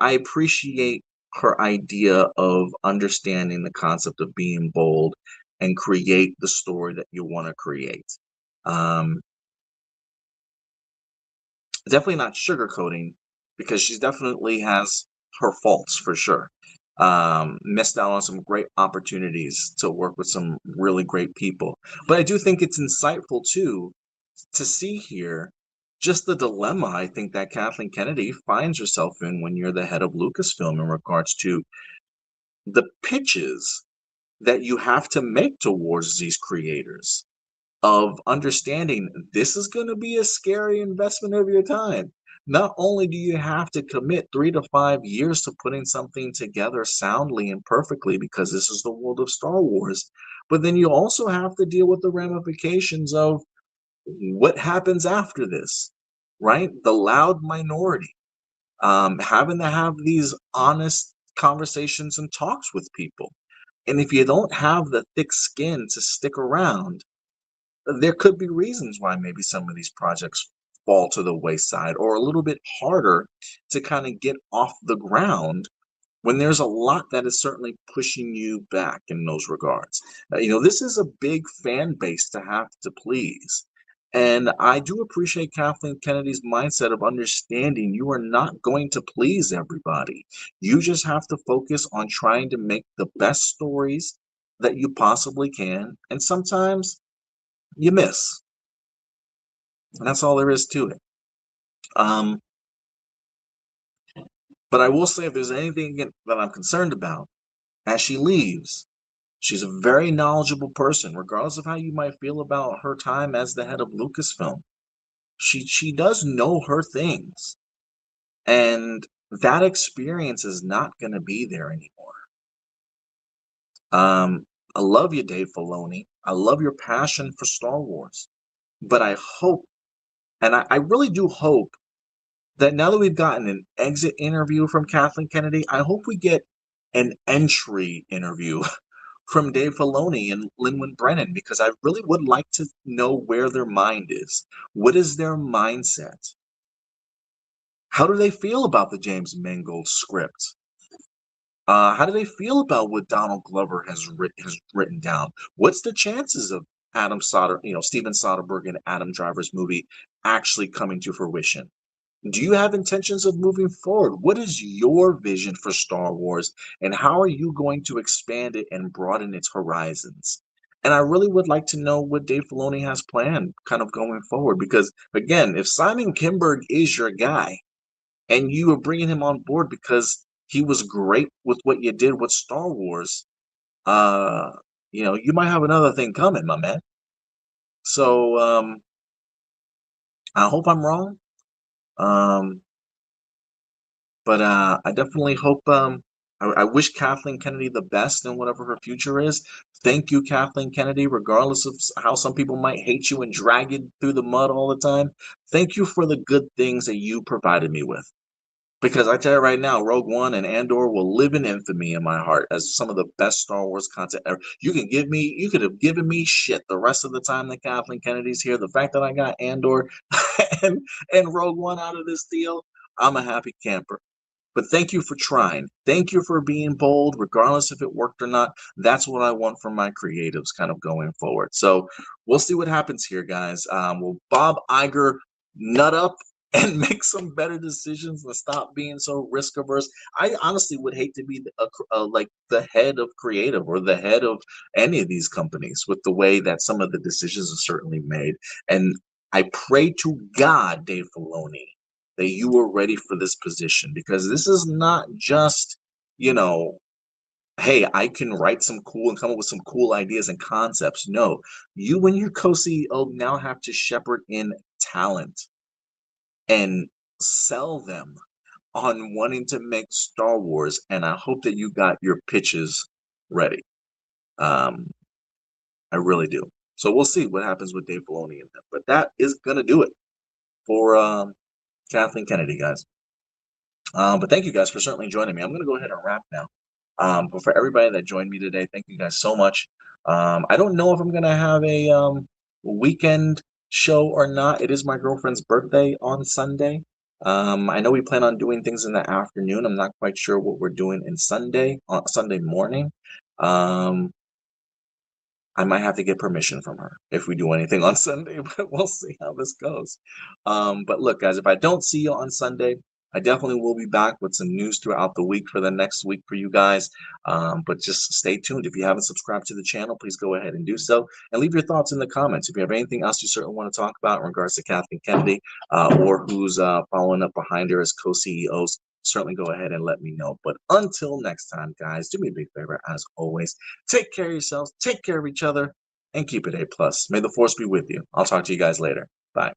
A: appreciate her idea of understanding the concept of being bold and create the story that you want to create. Um, Definitely not sugarcoating, because she definitely has her faults for sure. Missed out on some great opportunities to work with some really great people. But I do think it's insightful too to see here just the dilemma I think that Kathleen Kennedy finds herself in when you're the head of Lucasfilm in regards to the pitches that you have to make towards these creators, of understanding this is going to be a scary investment of your time. Not only do you have to commit 3 to 5 years to putting something together soundly and perfectly, because this is the world of Star Wars, but then you also have to deal with the ramifications of what happens after this, right? The loud minority, having to have these honest conversations and talks with people. And if you don't have the thick skin to stick around, there could be reasons why maybe some of these projects fall to the wayside, or a little bit harder to kind of get off the ground when there's a lot that is certainly pushing you back in those regards. This is a big fan base to have to please. And I do appreciate Kathleen Kennedy's mindset of understanding you are not going to please everybody. You just have to focus on trying to make the best stories that you possibly can. And sometimes you miss. And that's all there is to it. But I will say, if there's anything that I'm concerned about as she leaves, she's a very knowledgeable person, regardless of how you might feel about her time as the head of Lucasfilm. She does know her things, and that experience is not going to be there anymore. I love you, Dave Filoni. I love your passion for Star Wars, but I hope, and I really do hope, that now that we've gotten an exit interview from Kathleen Kennedy, I hope we get an entry interview from Dave Filoni and Lin Brennan, because I really would like to know where their mind is. What is their mindset? How do they feel about the James Mangold script? How do they feel about what Donald Glover has written down? What's the chances of Steven Soderbergh and Adam Driver's movie actually coming to fruition? Do you have intentions of moving forward? What is your vision for Star Wars, and how are you going to expand it and broaden its horizons? And I really would like to know what Dave Filoni has planned kind of going forward, because again, if Simon Kinberg is your guy and you are bringing him on board because he was great with what you did with Star Wars, you might have another thing coming, my man. So I hope I'm wrong. But I definitely hope, I wish Kathleen Kennedy the best in whatever her future is. Thank you, Kathleen Kennedy, regardless of how some people might hate you and drag you through the mud all the time. Thank you for the good things that you provided me with. Because I tell you right now, Rogue One and Andor will live in infamy in my heart as some of the best Star Wars content ever. You could have given me shit the rest of the time that Kathleen Kennedy's here. The fact that I got Andor and Rogue One out of this deal, I'm a happy camper. But thank you for trying. Thank you for being bold, regardless if it worked or not. That's what I want from my creatives kind of going forward. So we'll see what happens here, guys. Will Bob Iger nut up and make some better decisions and stop being so risk averse? I honestly would hate to be like the head of creative or the head of any of these companies with the way that some of the decisions are certainly made. And I pray to God, Dave Filoni, that you are ready for this position, because this is not just, hey, I can write some cool and come up with some cool ideas and concepts. No, you and your co-CEO now have to shepherd in talent and sell them on wanting to make Star Wars. And I hope that you got your pitches ready. Um, I really do. So we'll see what happens with Dave Filoni and them. But that is gonna do it for Kathleen Kennedy, guys. But thank you guys for certainly joining me. I'm going to go ahead and wrap now. But for everybody that joined me today, thank you guys so much. I don't know if I'm going to have a weekend show or not. It is my girlfriend's birthday on Sunday. I know we plan on doing things in the afternoon. I'm not quite sure what we're doing in on Sunday morning. I might have to get permission from her if we do anything on Sunday, but we'll see how this goes. But look, guys, if I don't see you on Sunday, I definitely will be back with some news throughout the week for the next week for you guys. But just stay tuned. If you haven't subscribed to the channel, please go ahead and do so. And leave your thoughts in the comments. If you have anything else you certainly want to talk about in regards to Kathleen Kennedy or who's following up behind her as co-CEOs, certainly go ahead and let me know. But until next time, guys, do me a big favor, as always. Take care of yourselves, take care of each other, and keep it A+. May the Force be with you. I'll talk to you guys later. Bye.